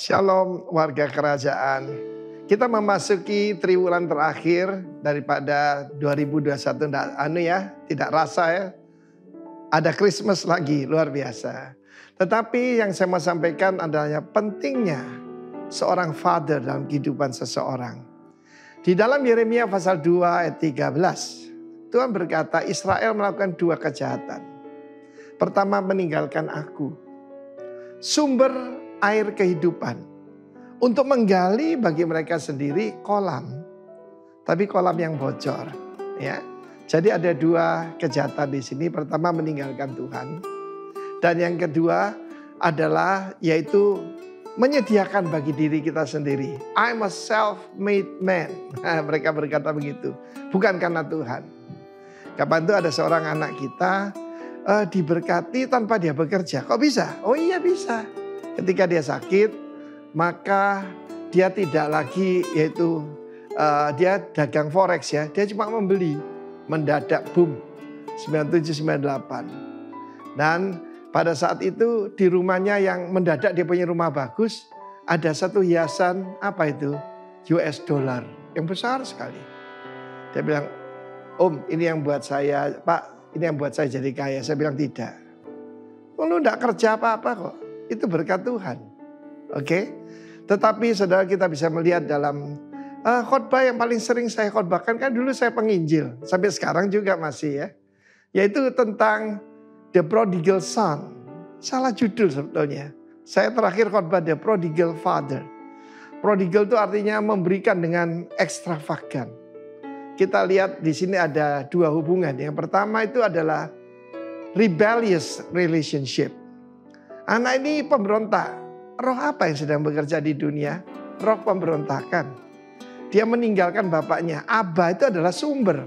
Shalom warga kerajaan. Kita memasuki triwulan terakhir daripada 2021. Tidak rasa ya. Ada Christmas lagi, luar biasa. Tetapi yang saya mau sampaikan adalah pentingnya seorang father dalam kehidupan seseorang. Di dalam Yeremia pasal 2 ayat 13, Tuhan berkata Israel melakukan dua kejahatan. Pertama, meninggalkan aku, sumber air kehidupan, untuk menggali bagi mereka sendiri kolam, tapi kolam yang bocor, ya. Jadi ada dua kejahatan di sini. Pertama, meninggalkan Tuhan, dan yang kedua adalah yaitu menyediakan bagi diri kita sendiri. I'm a self-made man. Nah, mereka berkata begitu, bukan karena Tuhan. Kapan itu ada seorang anak kita diberkati tanpa dia bekerja. Kok bisa? Oh iya bisa. Ketika dia sakit, maka dia tidak lagi yaitu dia dagang forex ya. Dia cuma membeli, mendadak boom 97-98. Dan pada saat itu di rumahnya yang mendadak dia punya rumah bagus, ada satu hiasan apa itu? US dollar yang besar sekali. Dia bilang, Om ini yang buat saya, Pak ini yang buat saya jadi kaya. Saya bilang tidak. Lu enggak kerja apa-apa kok. Itu berkat Tuhan. Oke. Tetapi saudara, kita bisa melihat dalam khotbah yang paling sering saya khotbahkan, kan dulu saya penginjil. Sampai sekarang juga masih ya. Yaitu tentang The Prodigal Son. Salah judul sebetulnya. Saya terakhir khotbah The Prodigal Father. Prodigal itu artinya memberikan dengan ekstravagan. Kita lihat di sini ada dua hubungan. Yang pertama itu adalah rebellious relationship. Anak ini pemberontak. Roh apa yang sedang bekerja di dunia? Roh pemberontakan. Dia meninggalkan bapaknya. Abba itu adalah sumber.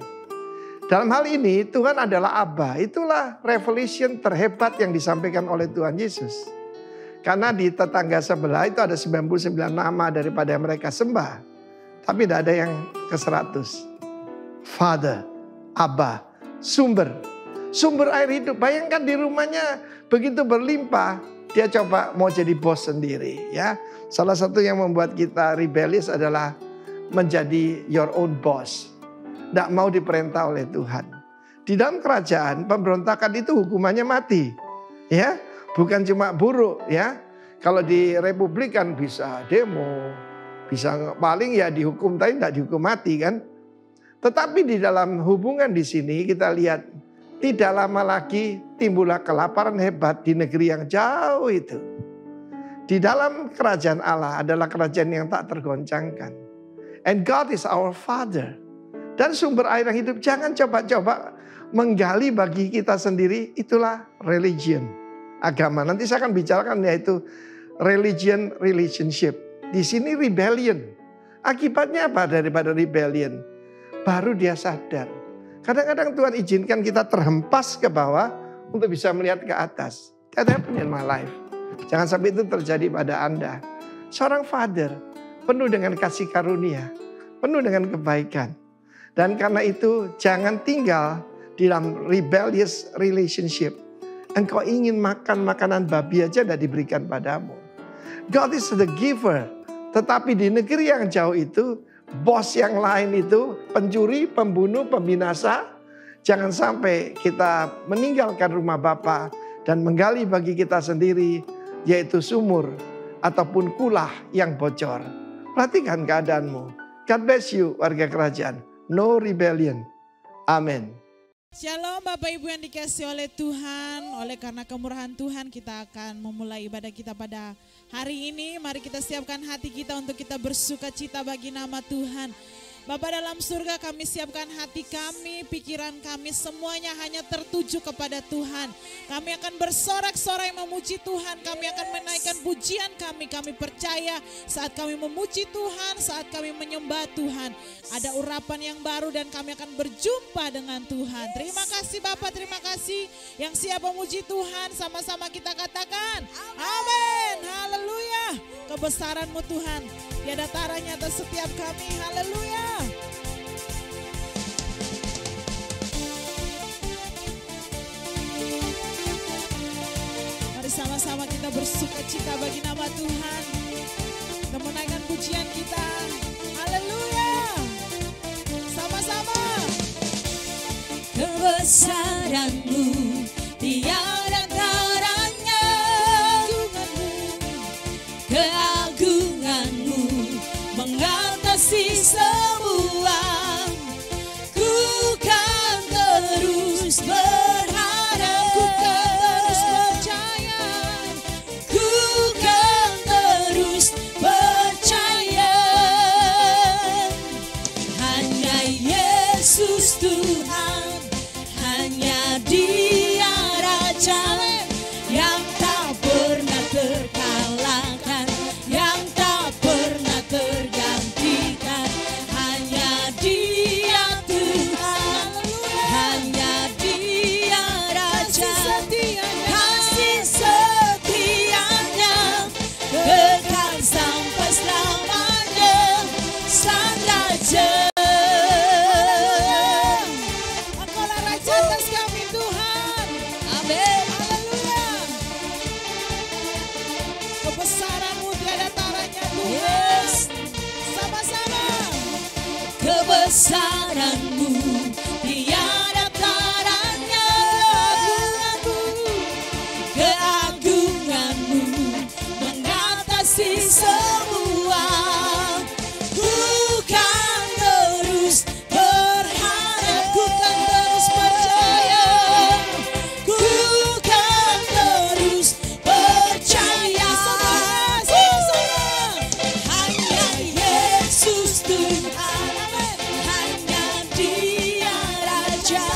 Dalam hal ini Tuhan adalah Abba. Itulah revelation terhebat yang disampaikan oleh Tuhan Yesus. Karena di tetangga sebelah itu ada 99 nama daripada yang mereka sembah. Tapi tidak ada yang ke 100. Father, Abba, sumber. Sumber air hidup. Bayangkan di rumahnya begitu berlimpah, dia coba mau jadi bos sendiri, ya. Salah satu yang membuat kita rebellious adalah menjadi your own boss. Tidak mau diperintah oleh Tuhan. Di dalam kerajaan, pemberontakan itu hukumannya mati, ya. Bukan cuma buruk, ya. Kalau di republik kan bisa demo, bisa paling ya dihukum, tapi tidak dihukum mati kan. Tetapi di dalam hubungan di sini kita lihat, tidak lama lagi timbullah kelaparan hebat di negeri yang jauh itu. Di dalam kerajaan Allah adalah kerajaan yang tak tergoncangkan. And God is our Father. Dan sumber air yang hidup, jangan coba-coba menggali bagi kita sendiri. Itulah religion, agama. Nanti saya akan bicarakan yaitu religion relationship. Di sini rebellion. Akibatnya apa daripada rebellion? Baru dia sadar. Kadang-kadang Tuhan izinkan kita terhempas ke bawah untuk bisa melihat ke atas. That happened in my life. Jangan sampai itu terjadi pada Anda. Seorang father penuh dengan kasih karunia, penuh dengan kebaikan. Dan karena itu jangan tinggal di dalam rebellious relationship. Engkau ingin makan makanan babi aja tidak diberikan padamu. God is the giver. Tetapi di negeri yang jauh itu, bos yang lain itu pencuri, pembunuh, pembinasa. Jangan sampai kita meninggalkan rumah Bapa dan menggali bagi kita sendiri, yaitu sumur ataupun kulah yang bocor. Perhatikan keadaanmu. God bless you warga kerajaan. No rebellion. Amin. Shalom Bapak Ibu yang dikasihi oleh Tuhan. Oleh karena kemurahan Tuhan kita akan memulai ibadah kita pada hari ini. Mari kita siapkan hati kita untuk kita bersuka cita bagi nama Tuhan. Bapa dalam surga, kami siapkan hati kami, pikiran kami, semuanya hanya tertuju kepada Tuhan. Kami akan bersorak-sorai memuji Tuhan, kami akan menaikkan pujian kami. Kami percaya saat kami memuji Tuhan, saat kami menyembah Tuhan, ada urapan yang baru dan kami akan berjumpa dengan Tuhan. Terima kasih Bapak, terima kasih. Yang siap memuji Tuhan, sama-sama kita katakan amin, haleluya. Kebesaran-Mu Tuhan, tiada taranya atas setiap kami, haleluya. Mari sama-sama kita bersuka cita bagi nama Tuhan. pujian kita. Haleluya. Sama-sama. Kebesaran-Mu tiada taranya, keagungan-Mu mengatasi semua. Ku kan terus berharap, Ku kan terus percaya. ku kan terus percaya. Hanya Yesus Tuhan, hanya Dia Raja yang tak pernah terkalahkan, yang tak pernah tergantikan. Hanya Dia Tuhan, hanya Dia Raja, kasih setianya kekal sampai selamanya. Sang Raja, Engkaulah Raja atas kami Tuhan. amin. Haleluya. Kebesaran-Mu tiada taranya Tuhan. Yes. Sama-sama. Kebesaran-Mu tiada taranya, keagungan-Mu mengatasi semua. Ku kan terus berharap, ku kan terus percaya, ku kan terus percaya. Hanya Yesus Tuhan, hanya Dia Raja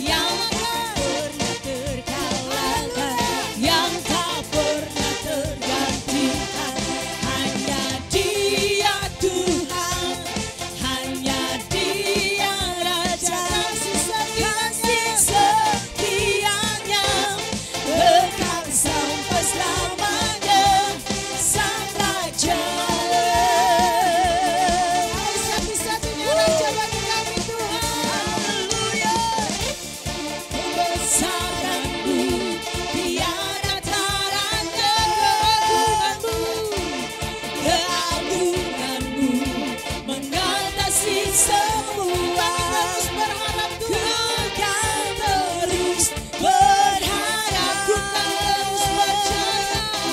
yang tak pernah terkalahkan, yang tak pernah tergantikan. Hanya Dia Tuhan, hanya Dia Raja, kasih setianya kekal sampai selamanya. Sang Raja, Satu-satunya Raja bagi kami Tuhan. haleluya. Kebesaran-Mu tiada taranya, keagungan-Mu mengatasi semua. Ku kan terus berharap, ku kan terus percaya,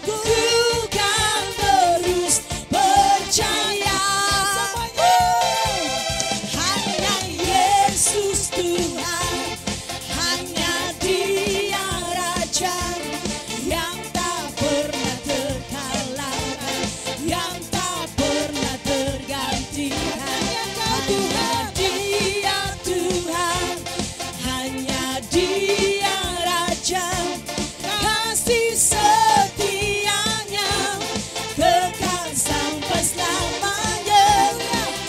ku kan terus percaya. Hanya Yesus Tuhan, hanya Dia Raja yang tak pernah terkalahkan, yang tak pernah tergantikan. Hanya Dia Tuhan, hanya Dia Raja, kasih setianya kekal sampai selamanya.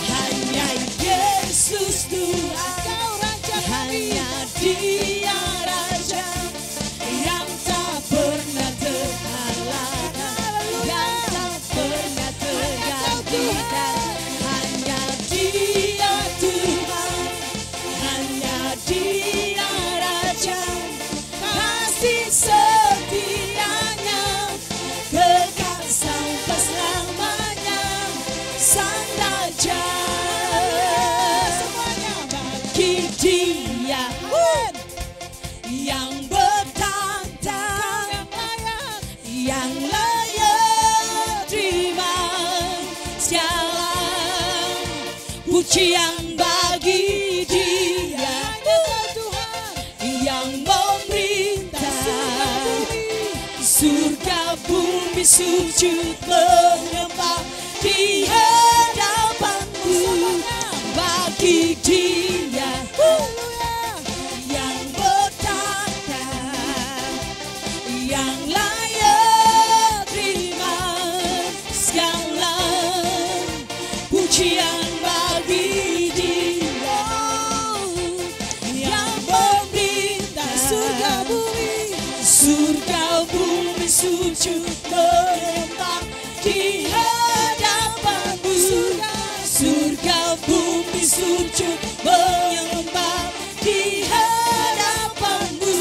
Hanya Yesus Tuhan, hanya Dia Raja yang tak pernah terkalahkan, yang tak pernah tergantikan. Hanya Dia Tuhan, hanya Dia Raja, kasih setianya kekal sampai selamanya. Sang Raja, bagi Dia yang bertantang, yang layak terima segala pujian bagi Dia yang memerintah. Surga bumi sujud menyembah di hadapan-Mu. Bagi Dia yang bertata, yang layak terima segala pujian bagi Dia yang memerintah. Surga bumi sujud menyembah di hadapan-Mu. Surga bumi sujud menyembah di hadapan-Mu.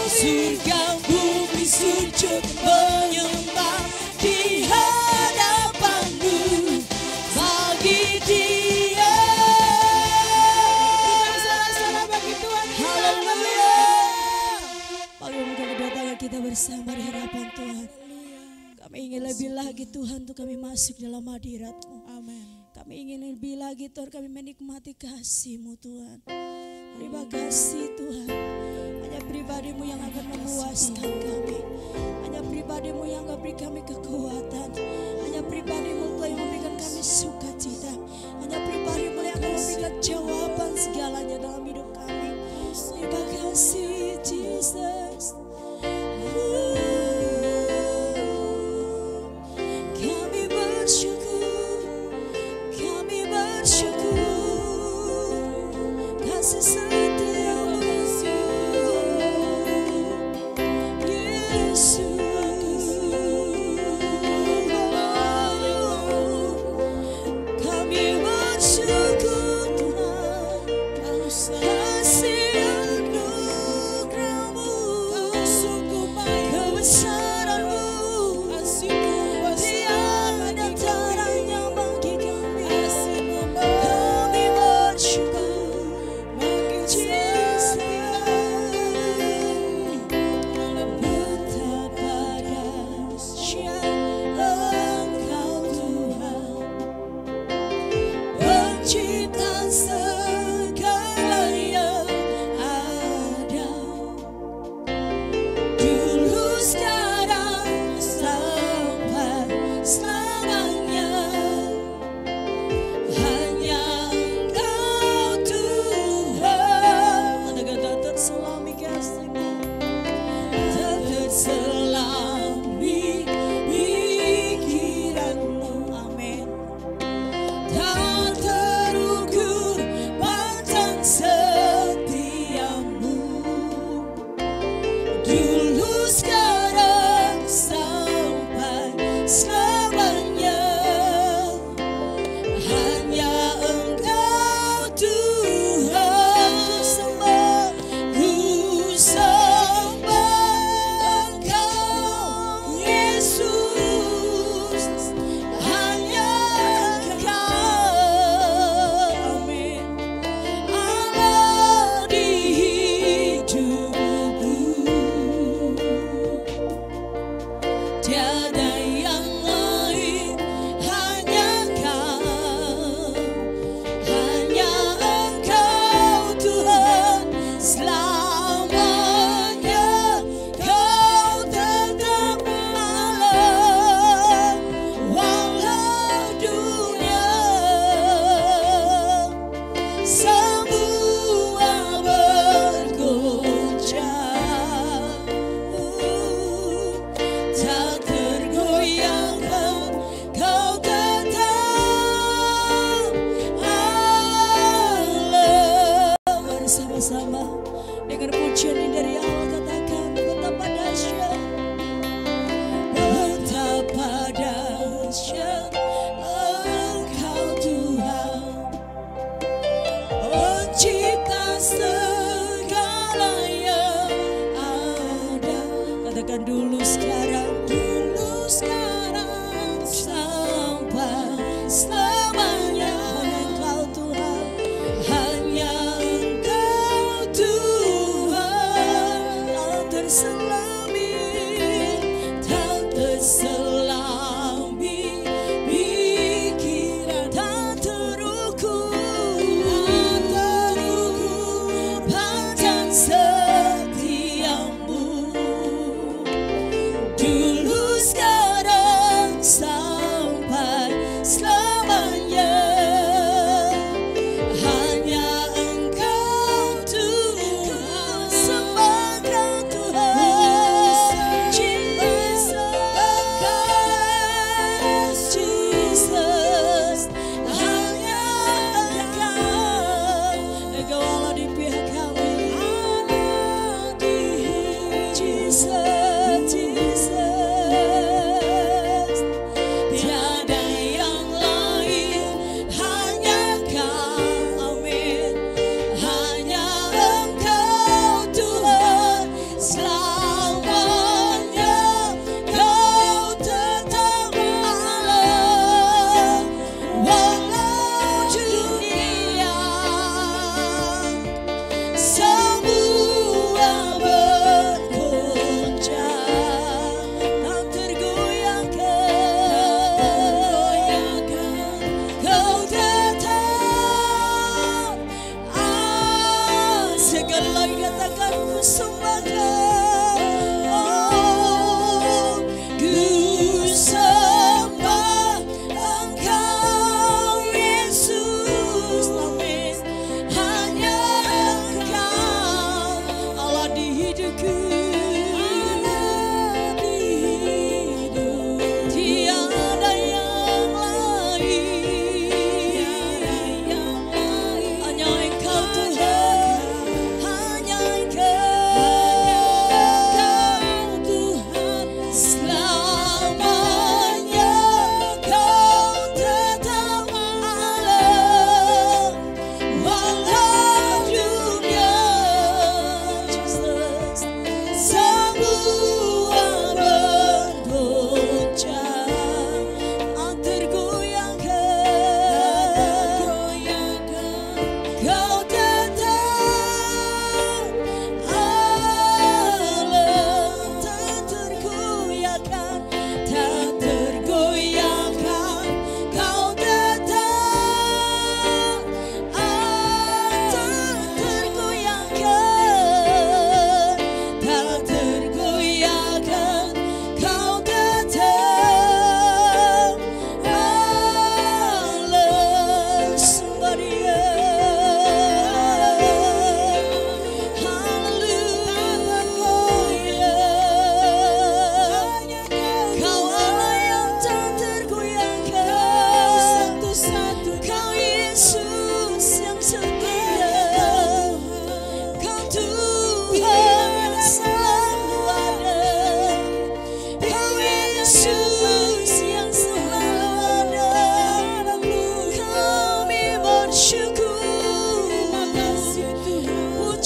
Surga bumi sujud menyembah di hadapan-Mu. lagi Tuhan untuk kami masuk dalam hadirat-Mu. Amin. Kami ingin lebih lagi Tuhan, kami menikmati kasih-Mu Tuhan. Terima kasih Tuhan. Hanya pribadi-Mu yang akan memuaskan kami. Hanya pribadi-Mu yang akan beri kami kekuatan. Hanya pribadi-Mu Tuhan yang memberikan kami sukacita. Hanya pribadi-Mu yang akan memberikan jawaban segalanya dalam hidup kami. Terima kasih Jesus. Kami bersyukur, kami bersyukur, kasih setia-Mu Yesus. Kami bersyukur Tuhan, kasih anugerah-Mu, kebesaran-Mu, tiada taranya bagi kami. Kami bersyukur, Jesus. Betapa dahsyat Engkau Tuhan, Pencipta segala yang ada, dulu sekarang sampai selamanya. Hanya Engkau Tuhan. Ada kata terselami kasih-Mu, terselami pikiran-Mu. Amin. Tak terukur panjang setia-Mu, dulu sekarang sampai selamanya. Hanya Engkau Tuhan, ku sembah Engkau Yesus. Hanya Engkau, amin, Allah di hidupku. Tiada yang lain, hanya Kau, hanya Engkau Tuhan selamanya. Kau tetap Allah, walau dunia semua bergoncang, tak tergoyahkan. Kau tetap Allah. Bersama-sama dengan pujian ini dari Allah katakan, betapa dahsyat, betapa dahsyat Engkau Tuhan, Pencipta segala yang ada. Katakan dulu sekarang sampai selamanya. Hanya Engkau Tuhan, hanya Engkau Tuhan. Tak terselami, tak terselami pikiran, tak terukur panjang setia-Mu,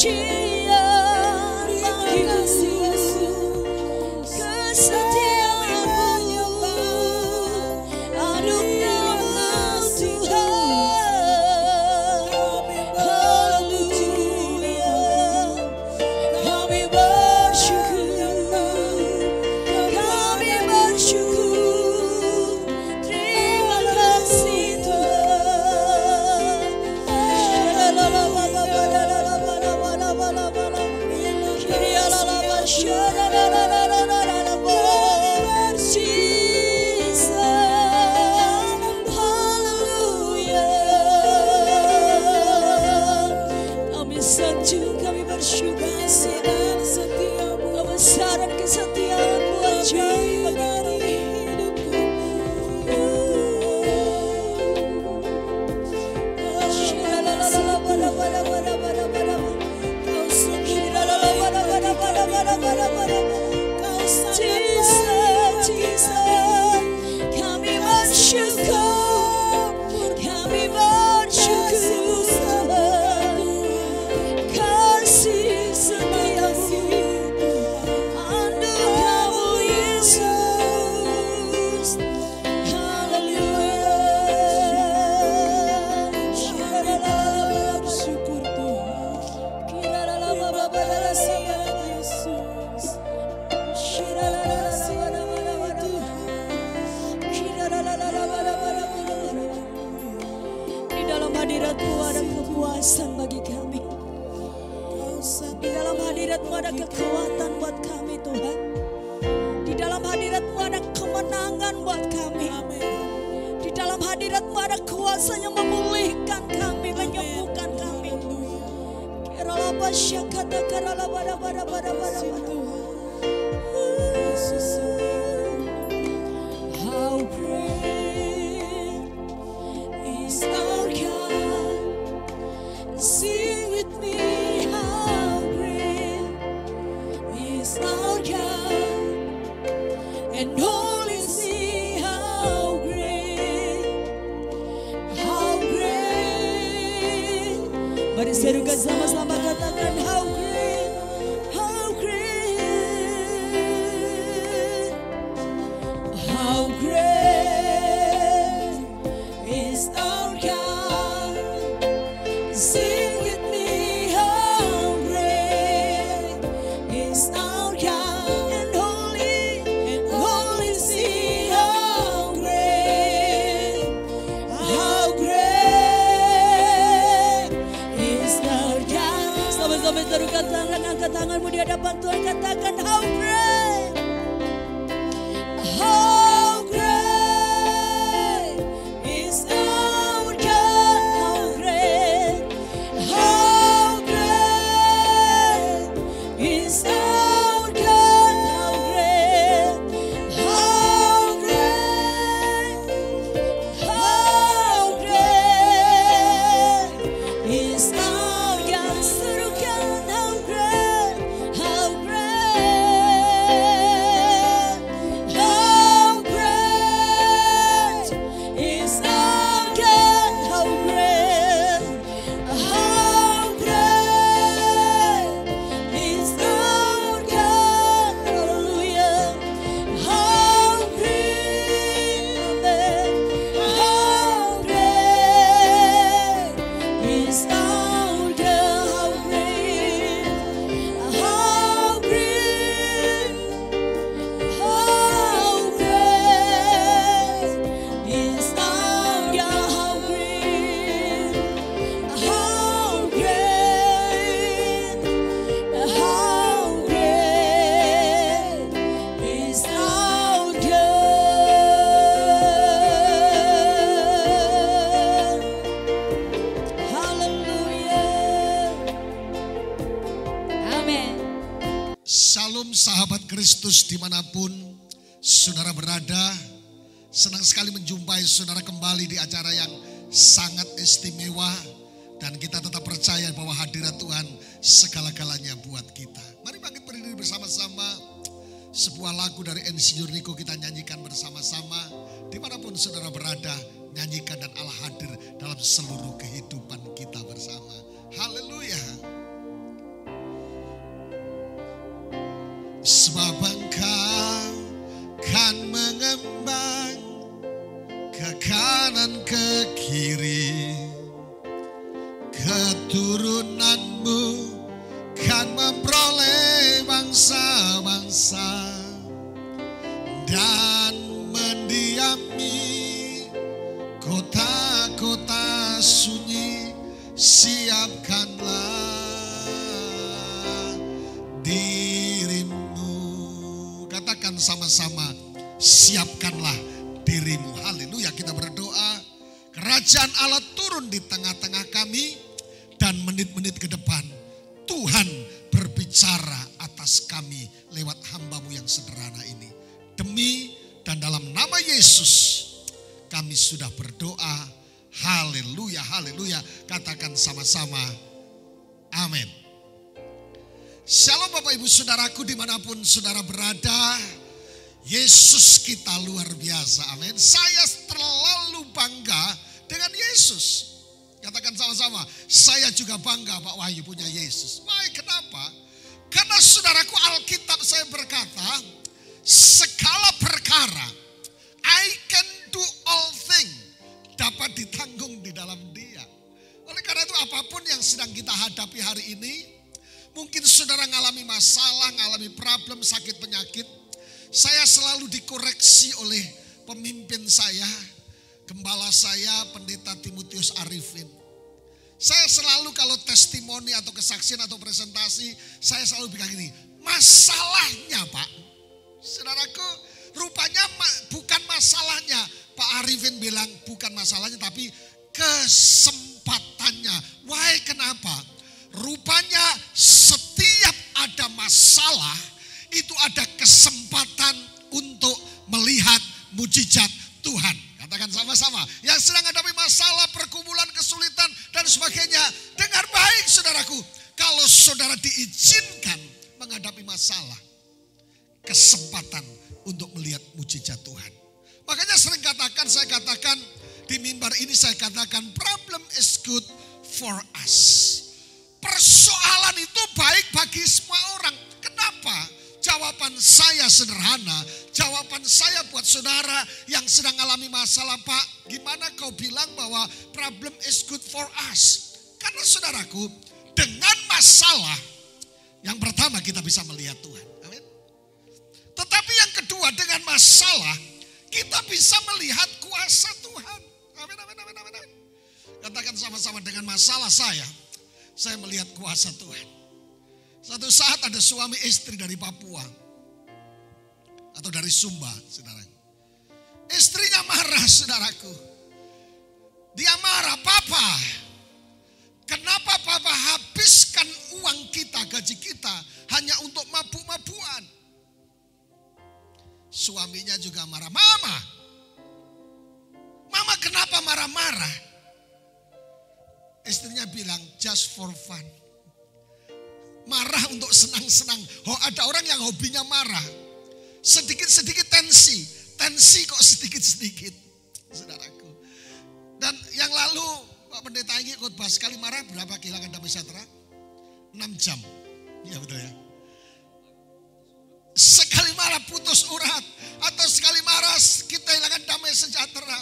pujian bagimu, kesetiaanmu, anugerah Tuhan. Haleluya, kami bersyukur, kami bersyukur. Terima kasih Tuhan. Haleluya, kami sanjung, kami bersyukur dan setiamu, kebesaran kesetiaanmu ajaib bagi hidupku. Kami bersyukur, kami bersyukur Tuhan, kasih setiamu, anugerah-Mu Yesus. Haleluya, bersyukur Tuhan. Di dalam hadirat-Mu ada kepuasan bagi kami. Di dalam hadirat-Mu ada kekuatan buat kami Tuhan. Di dalam hadirat-Mu ada kemenangan buat kami. Di dalam hadirat-Mu ada kuasa yang memulihkan kami, menyembuhkan kami. How great is our God? Sing with me, how great is our God? And all is He, how great, how great. Mari serukan sama-sama, katakan how great, how great, how great is our God. Sing with me, how great is our God. And holy is He, how great is our God. Sama-sama serukan tangan, angkat tanganmu di hadapan Tuhan, katakan how great, how great is our God. How great, how great is our God. How great, how great, how great is our God. Serukan how great, how great, how great is our God. How great, how great is our God. Hallelujah. How great, amen. How great is our God. How great, how great, how great is our God. How great, how great, how great is our God. Hallelujah. Amen. Salam sahabat Kristus dimanapun saudara berada. Senang sekali menjumpai saudara kembali di acara yang sangat istimewa. Dan kita tetap percaya bahwa hadirat Tuhan segala-galanya buat kita. Mari bangkit berdiri bersama-sama. Sebuah lagu dari Insinyur Niko kita nyanyikan bersama-sama. Dimanapun saudara berada, nyanyikan dan Allah hadir dalam seluruh kehidupan kita bersama. Haleluya. sebab Engkau kan mengembang ke kanan ke kiri, keturunanmu kan memperoleh bangsa-bangsa dan mendiami kota-kota sunyi. Siapkanlah dirimu. Katakan sama-sama, siapkanlah dirimu. Haleluya, kita berdoa. Kerajaan Allah turun di tengah-tengah kami, dan menit-menit ke depan Tuhan berbicara atas kami lewat hamba-Mu yang sederhana ini. Demi dan dalam nama Yesus kami sudah berdoa. Haleluya, haleluya. Katakan sama-sama, amin. Shalom Bapak Ibu Saudaraku dimanapun saudara berada. Yesus kita luar biasa, amin. Saya terlalu bangga dengan Yesus. Katakan sama-sama, saya juga bangga Pak Wahyu punya Yesus. Why, kenapa? Karena saudaraku, Alkitab saya berkata, segala perkara, I can do all things, dapat ditanggung di dalam Dia. Oleh karena itu apapun yang sedang kita hadapi hari ini, mungkin saudara ngalami masalah, ngalami problem, sakit, penyakit. Saya selalu dikoreksi oleh pemimpin saya, gembala saya, Pendeta Timotius Arifin. Saya selalu kalau testimoni atau kesaksian atau presentasi, saya selalu bilang gini, masalahnya Pak, saudaraku, rupanya bukan masalahnya. Pak Arifin bilang bukan masalahnya tapi kesempatannya. Why, kenapa? Rupanya setiap ada masalah itu ada kesempatan untuk melihat mujizat Tuhan. Katakan sama-sama, yang sedang hadapi masalah, pergumulan, kesulitan dan sebagainya. Dengar baik saudaraku, kalau saudara diizinkan menghadapi masalah, kesempatan untuk melihat mujizat Tuhan. Makanya sering saya katakan di mimbar ini, saya katakan problem is good for us. Persoalan itu baik bagi semua orang. Kenapa? Jawaban saya sederhana. Jawaban saya buat saudara yang sedang alami masalah, Pak, gimana kau bilang bahwa problem is good for us? Karena saudaraku, dengan masalah, yang pertama kita bisa melihat Tuhan. Amin. Tetapi yang kedua, dengan masalah kita bisa melihat kuasa Tuhan. Amin, amin, amin, amin, amin. Katakan sama-sama, dengan masalah saya melihat kuasa Tuhan. Satu saat ada suami istri dari Papua atau dari Sumba, saudara. Istrinya marah, saudaraku. Dia marah, Papa, kenapa Papa habiskan uang kita, gaji kita hanya untuk mabuk-mabukan? Suaminya juga marah. Mama kenapa marah-marah? Istrinya bilang just for fun. Marah untuk senang-senang. Oh, ada orang yang hobinya marah. Sedikit-sedikit tensi. Tensi kok sedikit-sedikit, saudaraku. Dan yang lalu Pak Pendeta Inggi khotbah, sekali marah berapa kehilangan damai sejahtera? 6 jam. Iya betul ya. Sekali marah putus urat, atau sekali marah kita hilangkan damai sejahtera.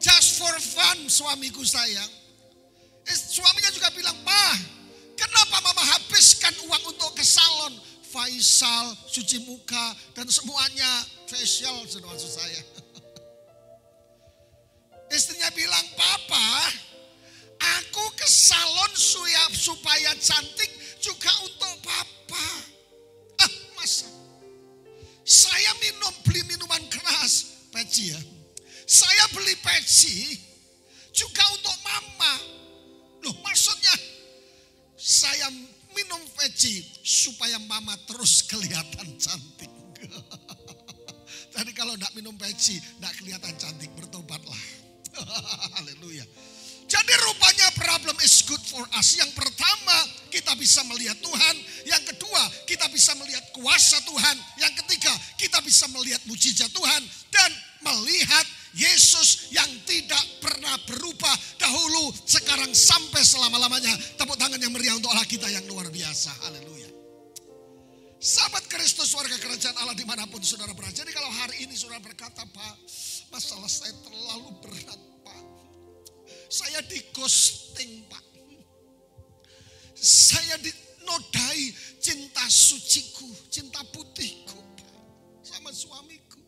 Just for fun, suamiku sayang. Suaminya juga bilang, "Pa, kenapa mama habiskan uang untuk ke salon, facial, cuci muka dan semuanya facial," sudah maksud saya. Istrinya bilang, "Papa, aku ke salon supaya cantik juga untuk papa." Ah, masa? Saya beli minuman keras, peci ya. Saya beli peci juga untuk mama. Loh, maksudnya saya minum peci supaya mama terus kelihatan cantik. Tadi kalau enggak minum peci, enggak kelihatan cantik, bertobatlah. Haleluya. Jadi rupanya problem is good for us. Yang pertama, kita bisa melihat Tuhan. Yang kedua, kita bisa melihat kuasa Tuhan. Yang ketiga, kita bisa melihat mujizat Tuhan. Dan melihat Yesus yang tidak pernah berubah dahulu, sekarang, sampai selama-lamanya. Tepuk tangan yang meriah untuk Allah kita yang luar biasa. Haleluya. Sahabat Kristus, warga kerajaan Allah dimanapun saudara berada. Jadi kalau hari ini saudara berkata, Pak, masalah saya terlalu berat, Pak. Saya di ghosting, Pak. Saya dinodai cinta suciku, cinta putihku, Pak, sama suamiku.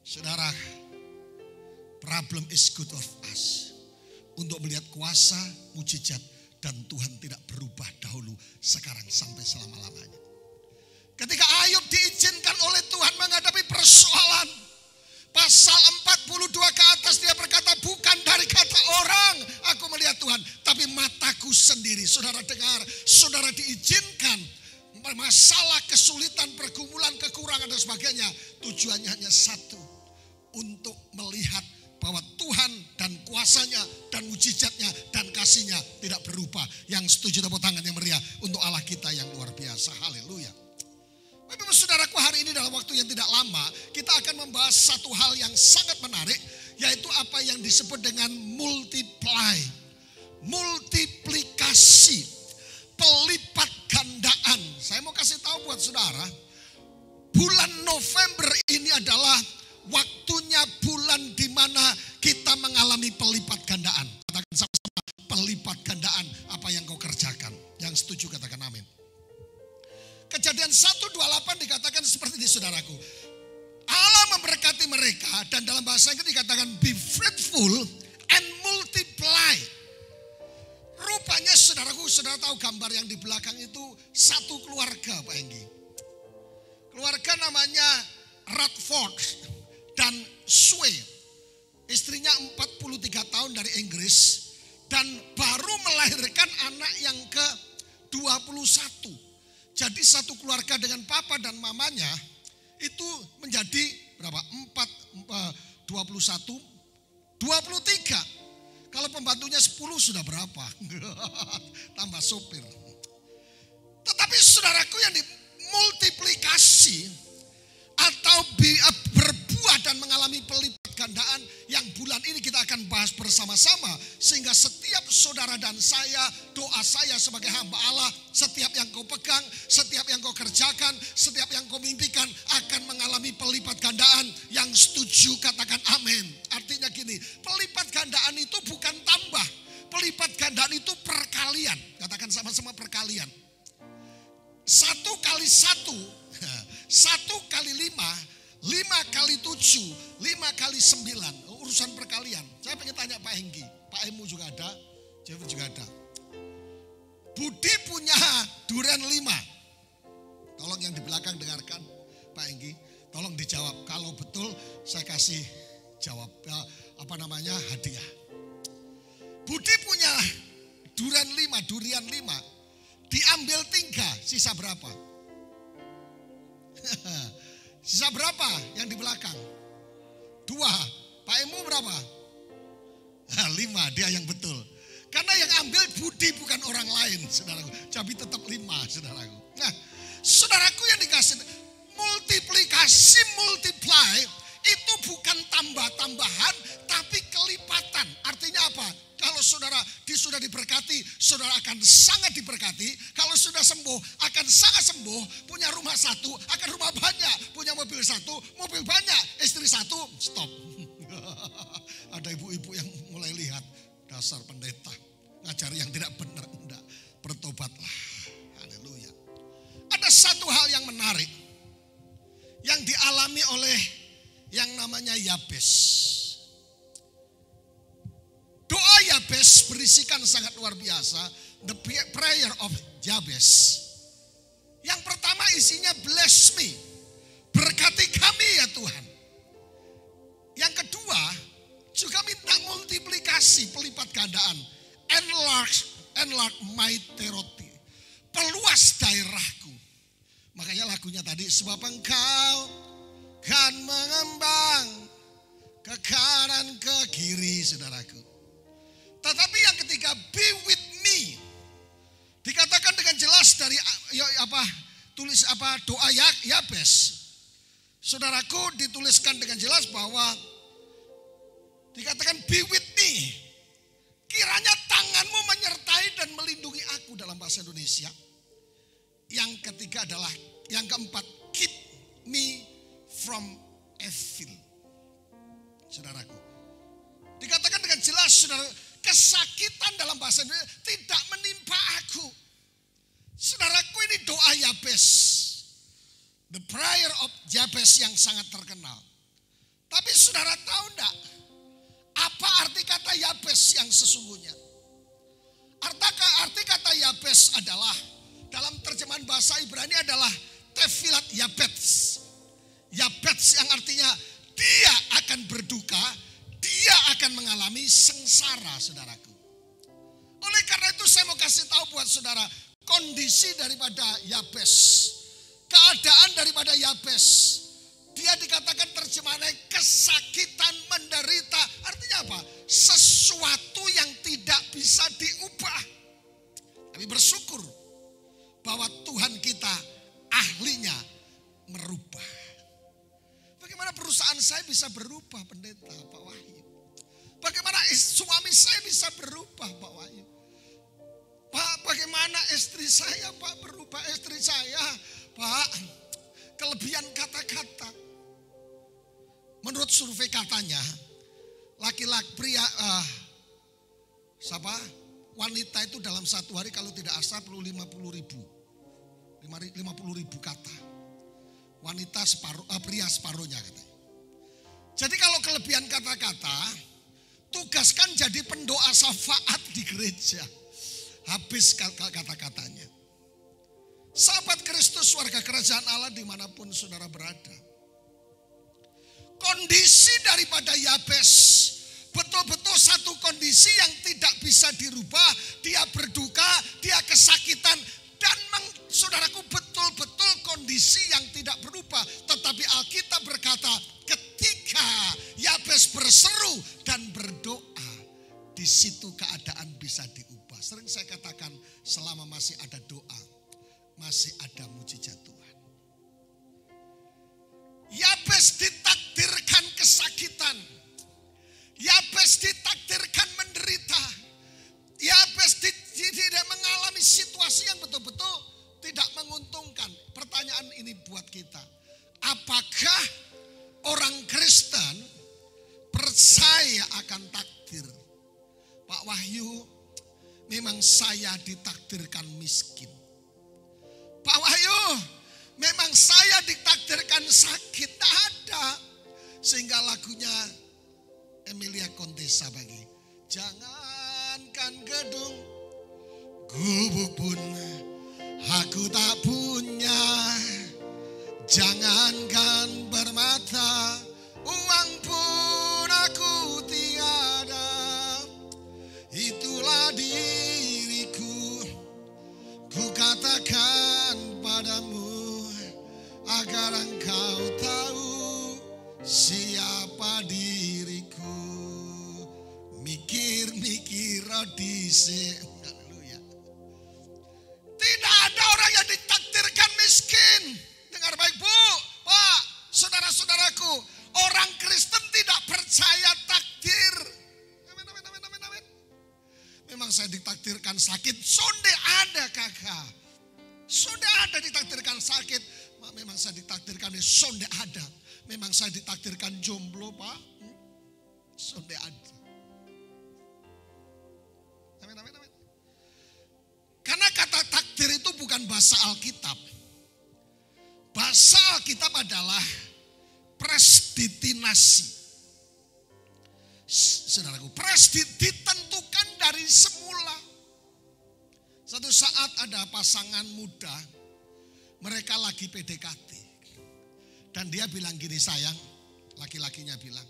Saudara, problem is good of us. Untuk melihat kuasa, mujizat, dan Tuhan tidak berubah dahulu, sekarang, sampai selama-lamanya. Ketika Ayub diizinkan oleh Tuhan menghadapi persoalan, pasal 42 ke atas dia berkata, bukan dari kata orang aku melihat Tuhan, tapi mataku sendiri. Saudara dengar, saudara diizinkan masalah, kesulitan, pergumulan, kekurangan dan sebagainya. Tujuannya hanya satu, untuk melihat bahwa Tuhan dan kuasanya dan mujizatnya dan kasihnya tidak berubah. Yang setuju tepuk tangan yang meriah untuk Allah kita yang luar biasa. Haleluya. Bapak saudaraku, hari ini dalam waktu yang tidak lama kita akan membahas satu hal yang sangat menarik, yaitu apa yang disebut dengan multiply, multiplikasi, pelipat gandaan. Saya mau kasih tahu buat saudara, bulan November ini adalah waktunya bulan di mana kita mengalami pelipat gandaan. Katakan sama-sama, pelipat gandaan apa yang kau kerjakan. Yang setuju katakan amin. Kejadian 1:28 dikatakan seperti ini saudaraku. Allah memberkati mereka dan dalam bahasa Inggris dikatakan be fruitful and multiply. Rupanya saudaraku, saudara tahu gambar yang di belakang itu satu keluarga Pak Enggi. Keluarga namanya Radford dan Sue. Istrinya 43 tahun dari Inggris dan baru melahirkan anak yang ke-21. Jadi satu keluarga dengan papa dan mamanya itu menjadi berapa? 21, 23. Kalau pembantunya 10 sudah berapa? Tambah sopir. Tetapi saudaraku, yang dimultiplikasi atau berbuah dan mengalami pelipat gandaan yang bulan ini kita akan bahas bersama-sama, sehingga setiap saudara dan saya, doa saya sebagai hamba Allah, setiap yang kau pegang, setiap yang kau kerjakan, setiap yang kau mimpikan akan mengalami pelipat gandaan. Yang setuju katakan amin. Artinya gini, pelipat gandaan itu bukan tambah, pelipat gandaan itu perkalian. Katakan sama-sama perkalian. 1 kali 1, 1 kali 5, 5 kali 7, 5 kali 9. Urusan perkalian. Saya pengen tanya Pak Henggi, Pak Emu juga ada, Jeffrey juga ada. Budi punya durian 5. Tolong yang di belakang dengarkan Pak Henggi, tolong dijawab. Kalau betul saya kasih jawab hadiah. Budi punya durian 5, diambil 3, sisa berapa? Sisa berapa yang di belakang? 2. Pak Emu berapa? 5, dia yang betul. Karena yang ambil Budi bukan orang lain, saudaraku. Tapi tetap 5, saudaraku. Nah, saudaraku yang dikasih multiplikasi, multiply itu bukan tambah-tambahan, tapi kelipatan. Artinya apa? Kalau saudara sudah diberkati, saudara akan sangat diberkati. Kalau sudah sembuh, akan sangat sembuh. Punya rumah 1, akan rumah banyak. Punya mobil 1, mobil banyak. Istri 1, stop. Ada ibu-ibu yang mulai lihat, dasar pendeta, ngajar yang tidak benar. Enggak, bertobatlah. Haleluya. Ada satu hal yang menarik yang dialami oleh yang namanya Yabes. Doa Yabes berisikan sangat luar biasa. The prayer of Yabes. Yang pertama isinya bless me. Berkati kami ya Tuhan. Yang kedua juga minta multiplikasi, pelipat gandaan. Enlarge my territory. Perluas daerahku. Makanya lagunya tadi, sebab engkau kan mengembang ke kanan ke kiri, saudaraku. Tetapi yang ketiga, be with me. Dikatakan dengan jelas dari doa Yabes. Saudaraku, dituliskan dengan jelas bahwa dikatakan be with me. Kiranya tanganmu menyertai dan melindungi aku dalam bahasa Indonesia. Yang ketiga adalah, yang keempat, keep me from evil. Saudaraku, dikatakan dengan jelas, saudara, kesakitan dalam bahasa Indonesia tidak menimpa aku. Saudaraku, ini doa Yabes. The prayer of Yabes yang sangat terkenal. Tapi saudara tahu enggak, apa arti kata Yabes yang sesungguhnya? Arti kata Yabes adalah, dalam terjemahan bahasa Ibrani adalah Tefilat Yabes. Yabes yang artinya dia akan berduka, dia akan mengalami sengsara, saudaraku. Oleh karena itu saya mau kasih tahu buat saudara, kondisi daripada Yabes, keadaan daripada Yabes, dia dikatakan terjemahannya kesakitan, menderita. Artinya apa? Sesuatu yang tidak bisa diubah. Tapi bersyukur bahwa Tuhan kita ahlinya merubah. Bagaimana perusahaan saya bisa berubah, pendeta Pak Wahyu? Bagaimana suami saya bisa berubah, Pak Wahyu? Pak, bagaimana istri saya, Pak, berubah? Istri saya, Pak, kelebihan kata-kata. Menurut survei katanya, laki-laki wanita itu dalam satu hari kalau tidak asal perlu 50.000 kata. Wanita pria separuhnya katanya. Jadi kalau kelebihan kata-kata, tugaskan jadi pendoa syafaat di gereja. Habis kata-katanya. Sahabat Kristus, warga kerajaan Allah dimanapun saudara berada. Kondisi daripada Yabes betul-betul satu kondisi yang tidak bisa dirubah. Dia berduka, dia kesakitan. Dan saudaraku, betul-betul kondisi yang tidak berubah. Tetapi Alkitab berkata ketika Yabes berseru dan berdoa, di situ keadaan bisa diubah. Sering saya katakan, selama masih ada doa, masih ada mujizat Tuhan. Yabes ditakdirkan kesakitan. Yabes ditakdirkan menderita. Yabes tidak mengalami situasi yang betul-betul tidak menguntungkan. Pertanyaan ini buat kita. Apakah orang Kristen percaya akan takdir? Pak Wahyu, memang saya ditakdirkan miskin. Pak Wahyu, memang saya ditakdirkan sakit. Tidak ada. Sehingga lagunya Emilia Contessa bagi. Jangankan gedung, gubuk pun aku tak punya. Jangankan bermata, uang pun aku tiada. Itulah diriku, ku katakan padamu, agar engkau tahu siapa diriku. Mikir-mikir odise. Haleluya. Tidak ada orang yang ditakdirkan miskin. Dengar baik Bu, Pak, saudara-saudaraku. Orang Kristen tidak percaya takdir. Amin, amin, amin, amin, amin. Memang saya ditakdirkan sakit. Sonde ada kakak. Sonde ada ditakdirkan sakit. Memang saya ditakdirkan sonde ada. Memang saya ditakdirkan jomblo Pak. Sonde ada. Amin, amin, amin. Karena kata takdir itu bukan bahasa Alkitab. Bahasa Alkitab adalah predestinasi. Saudaraku, ditentukan dari semula. Satu saat ada pasangan muda, mereka lagi PDKT. Dan dia bilang gini, sayang, laki-lakinya bilang,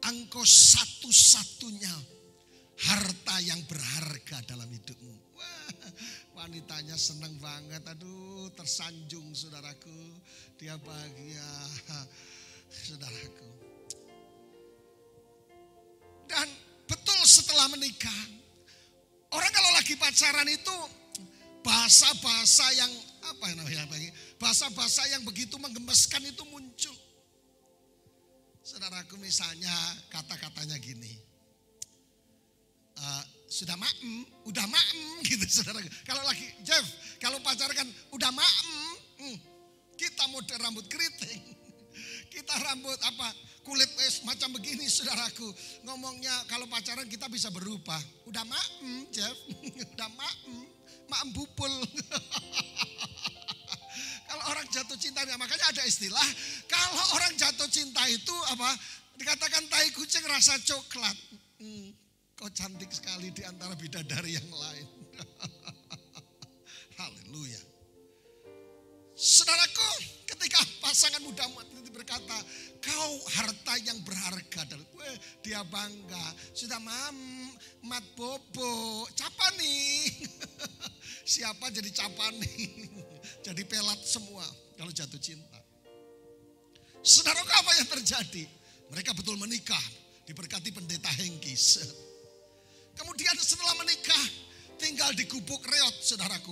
engkau satu-satunya harta yang berharga dalam hidupmu. Wah, wanitanya senang banget, aduh tersanjung saudaraku. Dia bahagia, saudaraku. Dan betul setelah menikah, orang kalau lagi pacaran itu bahasa-bahasa yang apa namanya, bahasa-bahasa yang begitu menggemaskan itu muncul. Saudaraku, misalnya kata-katanya gini, sudah maem, udah maem gitu saudara. Kalau lagi Jeff, kalau pacaran kan udah maem, kita mau model rambut keriting. Kita rambut kulit macam begini saudaraku. Ngomongnya kalau pacaran kita bisa berubah. Udah maem Jeff, udah maem bupul. Kalau orang jatuh cinta, makanya ada istilah. Kalau orang jatuh cinta itu dikatakan tai kucing rasa coklat. Kau cantik sekali di antara bidadari yang lain. Haleluya. Saudaraku, ketika pasangan muda itu berkata, kau harta yang berharga. Dan dia bangga. Sudah mat bobo. Capani. Siapa jadi capani? Jadi pelat semua kalau jatuh cinta. Saudaraku, apa yang terjadi? Mereka betul menikah. Diberkati pendeta Hengki. Kemudian setelah menikah, tinggal di Gubuk Reot, saudaraku.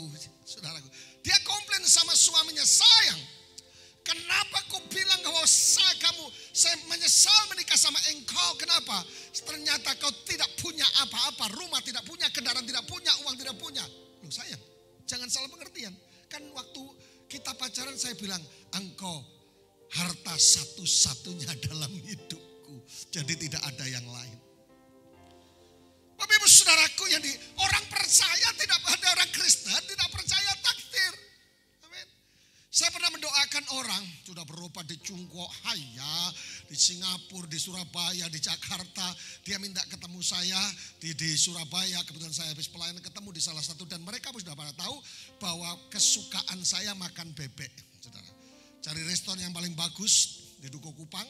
Dia komplain sama suaminya, sayang, kenapa kau bilang bahwa saya menyesal menikah sama engkau? Kenapa? Ternyata kau tidak punya apa-apa, rumah tidak punya, kendaraan tidak punya, uang tidak punya. Loh sayang, jangan salah pengertian. Kan waktu kita pacaran saya bilang, engkau harta satu-satunya dalam hidupku. Jadi tidak ada yang lain. Bapak ibu saudaraku yang orang percaya, tidak ada orang Kristen tidak percaya takdir. Amin. Saya pernah mendoakan orang sudah berobat di Cungko, di Singapura, di Surabaya, di Jakarta. Dia minta ketemu saya di Surabaya. Kebetulan saya habis pelayanan ketemu di salah satu, dan mereka sudah pada tahu bahwa kesukaan saya makan bebek. Saudara, cari restoran yang paling bagus di Dukuh Kupang.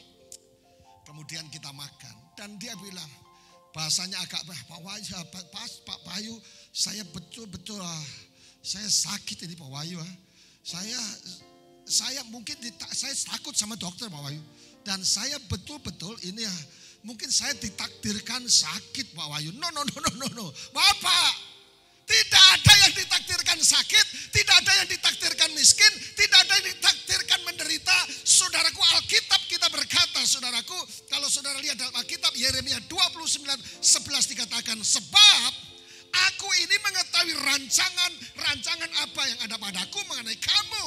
Kemudian kita makan, dan dia bilang, bahasanya agak Pak Wahyu, saya betul-betul saya sakit ini Pak Wahyu. Saya mungkin saya takut sama dokter Pak Wahyu, dan saya betul-betul ini mungkin saya ditakdirkan sakit Pak Wahyu. No. Bapak, tidak ada yang ditakdirkan sakit, tidak ada yang ditakdirkan miskin, tidak ada yang ditakdirkan menderita. Saudaraku, Alkitab kita berkata, saudaraku, kalau saudara lihat dalam Alkitab Yeremia 29:11 dikatakan, sebab aku ini mengetahui rancangan apa yang ada padaku mengenai kamu.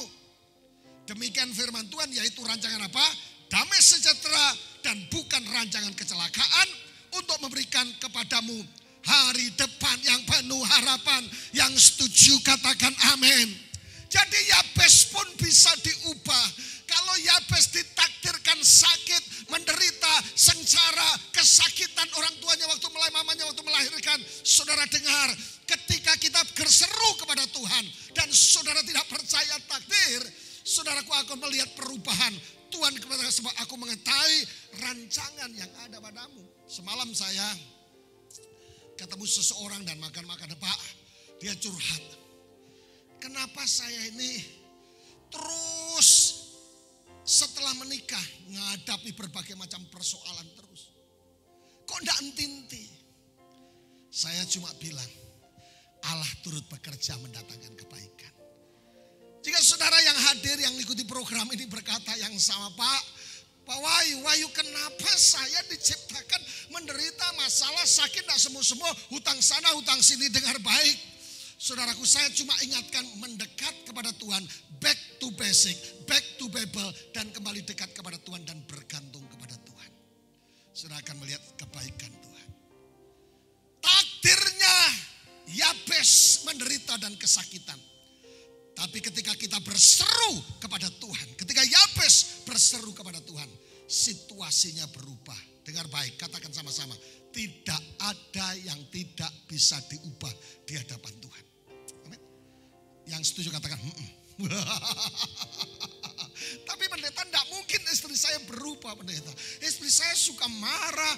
Demikian firman Tuhan, yaitu rancangan apa? Damai sejahtera dan bukan rancangan kecelakaan, untuk memberikan kepadamu hari depan yang penuh harapan. Yang setuju katakan amin. Jadi Yabes pun bisa diubah. Kalau Yabes ditakdirkan sakit, menderita, sengsara, kesakitan orang tuanya waktu mamanya waktu melahirkan. Saudara dengar, ketika kita berseru kepada Tuhan dan saudara tidak percaya takdir, saudaraku akan melihat perubahan. Tuhan kepada sebab aku mengetahui rancangan yang ada padamu. Semalam saya ketemu seseorang dan makan-makan, Pak, dia curhat. Kenapa saya ini terus setelah menikah menghadapi berbagai macam persoalan terus? Kok enggak henti-henti? Saya cuma bilang, Allah turut bekerja mendatangkan kebaikan. Jika saudara yang hadir yang mengikuti program ini berkata yang sama, Pak Wahyu, kenapa saya diciptakan menderita masalah sakit, tidak semua hutang sana hutang sini? Dengar baik, saudaraku, saya cuma ingatkan mendekat kepada Tuhan, back to basic, back to Bible, dan kembali dekat kepada Tuhan dan bergantung kepada Tuhan. Saudara akan melihat kebaikan Tuhan. Takdirnya Yabes menderita dan kesakitan. Tapi ketika kita berseru kepada Tuhan, ketika Yabes berseru kepada Tuhan, situasinya berubah. Dengar baik, katakan sama-sama, tidak ada yang tidak bisa diubah di hadapan Tuhan. Amin. Yang setuju katakan Tapi pendeta, tidak mungkin istri saya berubah, pendeta. Istri saya suka marah,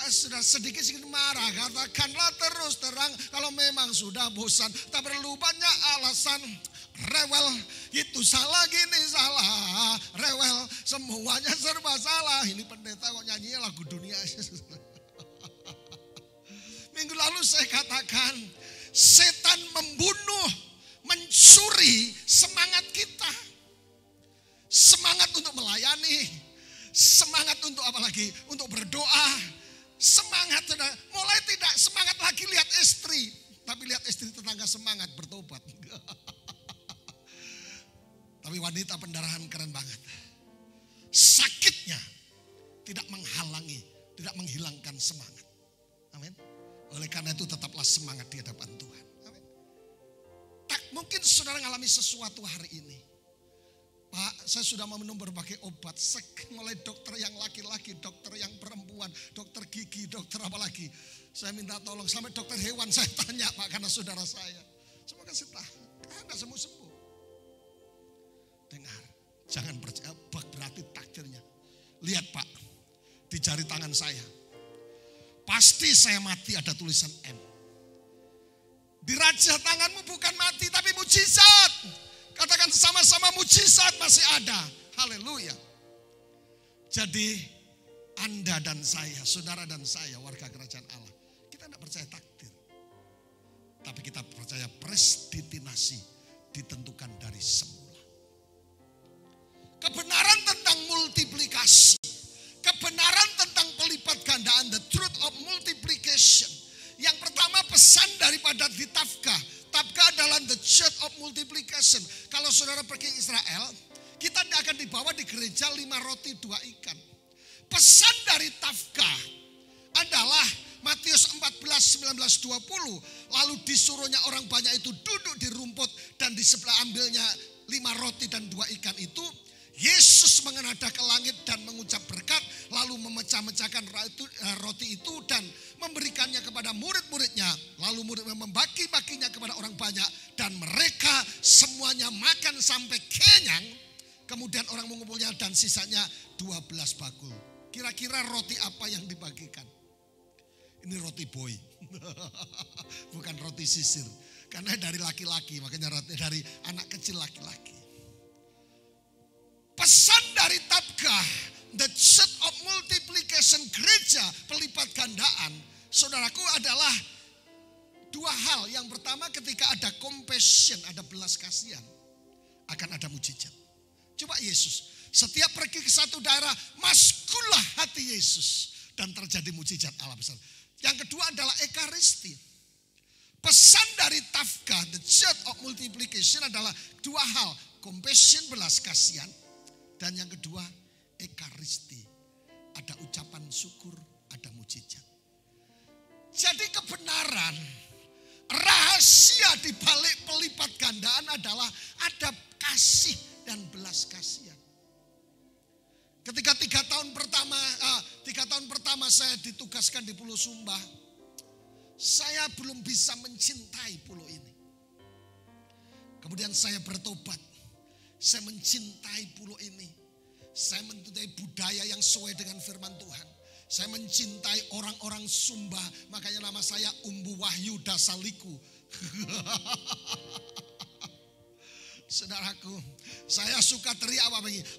sudah sedikit-sedikit marah. Katakanlah terus terang, kalau memang sudah bosan, tak perlu banyak alasan. Rewel, itu salah, gini salah. Rewel, semuanya serba salah. Ini pendeta kok nyanyinya lagu dunia. Minggu lalu saya katakan, setan membunuh, mencuri semangat kita. Semangat untuk melayani, semangat untuk apa lagi? Untuk berdoa. Semangat sudah mulai tidak semangat lagi lihat istri, tapi lihat istri tetangga semangat bertobat. Tapi Tapi wanita pendarahan keren banget. Sakitnya tidak menghalangi, tidak menghilangkan semangat. Amin. Oleh karena itu tetaplah semangat di hadapan Tuhan. Amin. Tak mungkin saudara mengalami sesuatu hari ini. Pak, saya sudah meminum berbagai obat, mulai dokter yang laki-laki, dokter yang perempuan, dokter gigi, dokter apa lagi. Saya minta tolong, sampai dokter hewan saya tanya Pak, karena saudara saya. Semua kasih tahu, enggak sembuh-sembuh. Dengar, jangan percaya, berarti takdirnya. Lihat Pak, di jari tangan saya. Pasti saya mati, ada tulisan M. Di raja tanganmu bukan mati, tapi mujizat. Katakan sama-sama, mujizat masih ada. Haleluya. Jadi Anda dan saya, saudara dan saya, warga kerajaan Allah, kita tidak percaya takdir. Tapi kita percaya predestinasi ditentukan dari semula. Kebenaran tentang multiplikasi, kebenaran tentang pelipat gandaan, the truth of multiplication. Yang pertama pesan daripada di Tafkah. Tafkah adalah the church of multiplication. Kalau saudara pergi ke Israel, kita tidak akan dibawa di gereja 5 roti 2 ikan. Pesan dari Tafkah adalah Matius 14, 19, 20. Lalu disuruhnya orang banyak itu duduk di rumput dan di sebelah ambilnya 5 roti dan 2 ikan itu. Yesus mengenada ke langit dan mengucap berkat, lalu memecah-mecahkan roti itu dan memberikannya kepada murid-muridnya. Lalu muridnya membagi-baginya kepada orang banyak dan mereka semuanya makan sampai kenyang. Kemudian orang mengumpulnya dan sisanya 12 bakul. Kira-kira roti apa yang dibagikan? Ini roti boy, bukan roti sisir. Karena dari laki-laki, makanya roti dari anak kecil laki-laki. Pesan dari Tafkah, the church of multiplication, gereja pelipat gandaan, saudaraku, adalah 2 hal. Yang pertama, ketika ada compassion, ada belas kasihan, akan ada mujizat. Coba Yesus, setiap pergi ke satu daerah, maskullah hati Yesus dan terjadi mujizat Allah besar. Yang kedua adalah ekaristi. Pesan dari Tafkah, the church of multiplication, adalah 2 hal, compassion, belas kasihan. Dan yang kedua, ekaristi. Ada ucapan syukur, ada mujizat. Jadi kebenaran, rahasia di balik pelipat gandaan adalah ada kasih dan belas kasihan. Ketika 3 tahun pertama saya ditugaskan di Pulau Sumba, saya belum bisa mencintai pulau ini. Kemudian saya bertobat. Saya mencintai pulau ini. Saya mencintai budaya yang sesuai dengan firman Tuhan. Saya mencintai orang-orang Sumba. Makanya nama saya Umbu Wahyu Dasaliku. Saudaraku, saya suka teriak apa begini.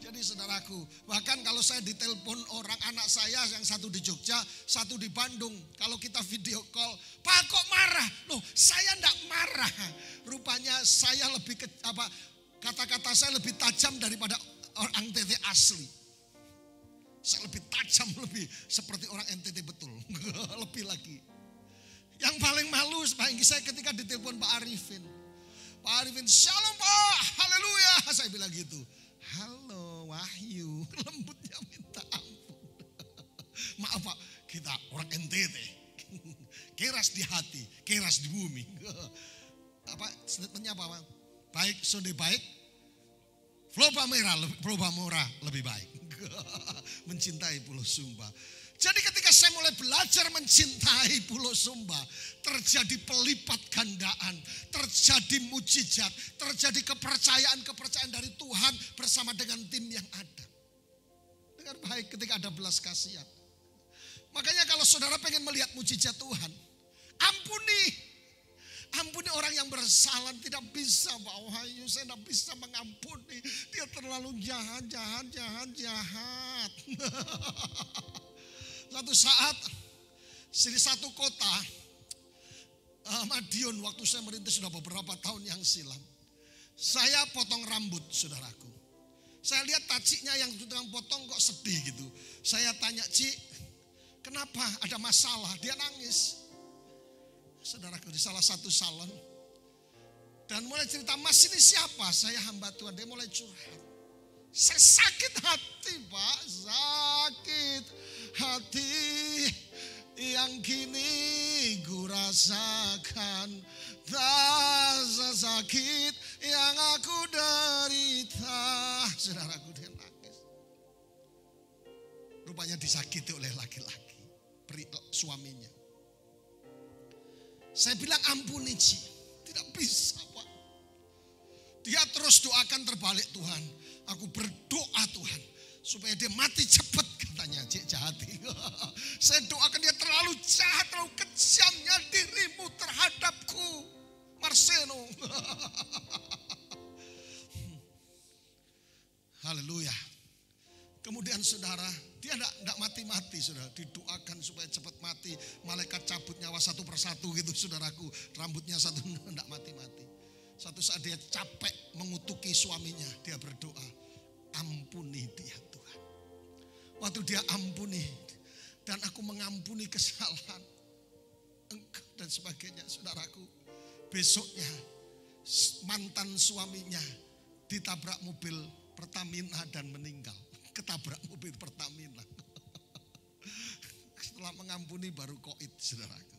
Jadi saudaraku, bahkan kalau saya ditelepon orang, anak saya yang satu di Jogja, satu di Bandung. Kalau kita video call, Pak kok marah? Loh, saya enggak marah. Rupanya saya lebih kata-kata saya lebih tajam daripada orang NTT asli. Saya lebih tajam, lebih seperti orang NTT betul. Lebih lagi. Yang paling malu bagi saya ketika ditelepon Pak Arifin. Pak Arifin, shalom Pak, haleluya. Saya bilang gitu. Halo Wahyu, lembutnya minta ampun. Maaf Pak, kita orang NTT. Keras di hati, keras di bumi. Apa statementnya apa Pak? Baik, sonde baik. Floba Mora lebih baik. Mencintai Pulau Sumba. Jadi ketika saya mulai belajar mencintai Pulau Sumba, terjadi pelipat gandaan, terjadi mujizat, terjadi kepercayaan dari Tuhan bersama dengan tim yang ada. Dengan baik ketika ada belas kasihan. Makanya kalau saudara pengen melihat mujizat Tuhan, ampuni orang yang bersalah. Tidak bisa Pak Wahyu, saya tidak bisa mengampuni. Dia terlalu jahat. Satu saat di satu kota Madiun, waktu saya merintis sudah beberapa tahun yang silam, saya potong rambut saudaraku. Saya lihat taciknya yang tukang potong kok sedih gitu. Saya tanya, Cik, kenapa, ada masalah? Dia nangis. Saudaraku, di salah satu salon Dan mulai cerita, Mas ini siapa? Saya hamba Tuhan. Dia mulai curhat. Saya sakit hati Pak, sakit hati yang kini ku rasakan. Rasa sakit yang aku derita. Saudaraku, dia nangis. Rupanya disakiti oleh laki-laki, suaminya. Saya bilang ampuni Ci, tidak bisa Pak. Dia terus doakan terbalik, Tuhan, aku berdoa Tuhan supaya dia mati cepat, katanya. Cik jahati. Saya doakan dia terlalu jahat, terlalu kejamnya dirimu terhadapku, Marcelo. Haleluya. Kemudian saudara, dia tidak mati-mati saudara. Didoakan supaya cepat mati. Malaikat cabut nyawa satu persatu gitu saudaraku. Rambutnya satu tidak mati-mati. Suatu saat dia capek mengutuki suaminya. Dia berdoa, ampuni dia Tuhan. Waktu dia ampuni, dan aku mengampuni kesalahan engkau dan sebagainya saudaraku. Besoknya mantan suaminya ditabrak mobil Pertamina dan meninggal. Ketabrak mobil Pertamina. Setelah mengampuni baru koit saudaraku.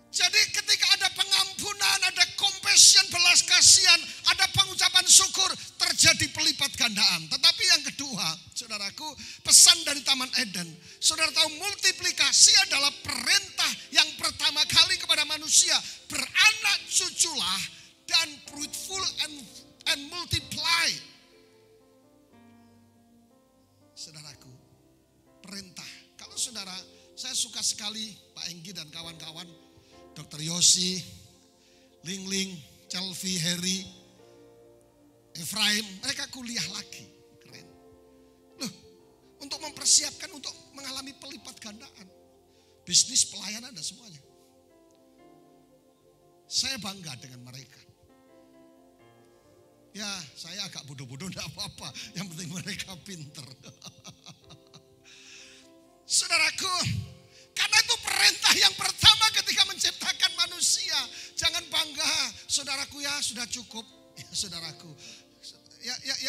Jadi ketika ada pengampunan, ada compassion, belas kasihan, ada pengucapan syukur, terjadi pelipat gandaan. Tetapi yang kedua, saudaraku, pesan dari Taman Eden. Saudara tahu multiplikasi adalah perintah yang pertama kali kepada manusia. Beranak cuculah dan fruitful and multiply. Saudaraku, perintah. Kalau saudara, saya suka sekali Pak Enggi dan kawan-kawan, Dr. Yosi, Ling, Chelvi, Harry, Efraim, mereka kuliah lagi. Keren. Loh, untuk mempersiapkan untuk mengalami pelipat gandaan. Bisnis, pelayanan dan semuanya. Saya bangga dengan mereka. Ya, saya agak bodoh-bodoh enggak apa-apa. Yang penting mereka pinter. Saudaraku, karena itu perintah yang pertama ketika menciptakan manusia. Jangan bangga, saudaraku ya sudah cukup. Ya saudaraku,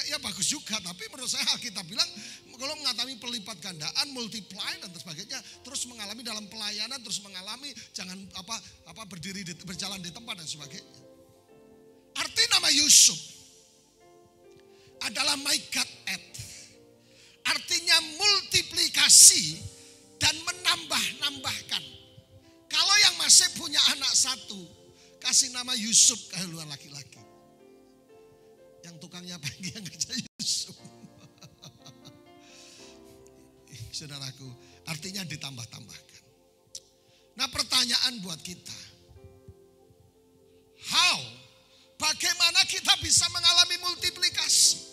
ya bagus juga. Tapi menurut saya Alkitab bilang kalau mengalami pelipat gandaan, multiply dan sebagainya, terus mengalami dalam pelayanan, terus mengalami jangan berdiri berjalan di tempat dan sebagainya. Arti nama Yusuf adalah my God at. Artinya multiplikasi dan menambah-nambahkan. Kalau yang masih punya anak satu, kasih nama Yusuf kalau laki-laki. Yang tukangnya pagi yang kerja Yusuf. Saudaraku, artinya ditambah-tambahkan. Nah, pertanyaan buat kita. Bagaimana kita bisa mengalami multiplikasi?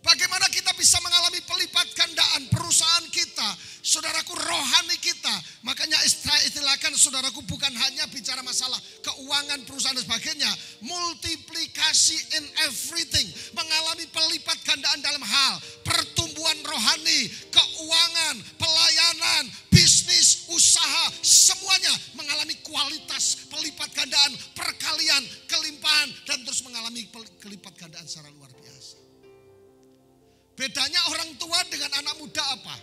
Bagaimana kita bisa mengalami pelipat gandaan perusahaan kita, saudaraku, rohani kita. Makanya istilahkan saudaraku bukan hanya bicara masalah keuangan perusahaan dan sebagainya. Multiplikasi in everything. Mengalami pelipat gandaan dalam hal pertumbuhan rohani, keuangan, pelayanan, bisnis, usaha. Semuanya mengalami kualitas pelipat gandaan, perkalian, kelimpahan. Dan terus mengalami kelipat gandaan secara luar biasa. Bedanya orang tua dengan anak muda apa?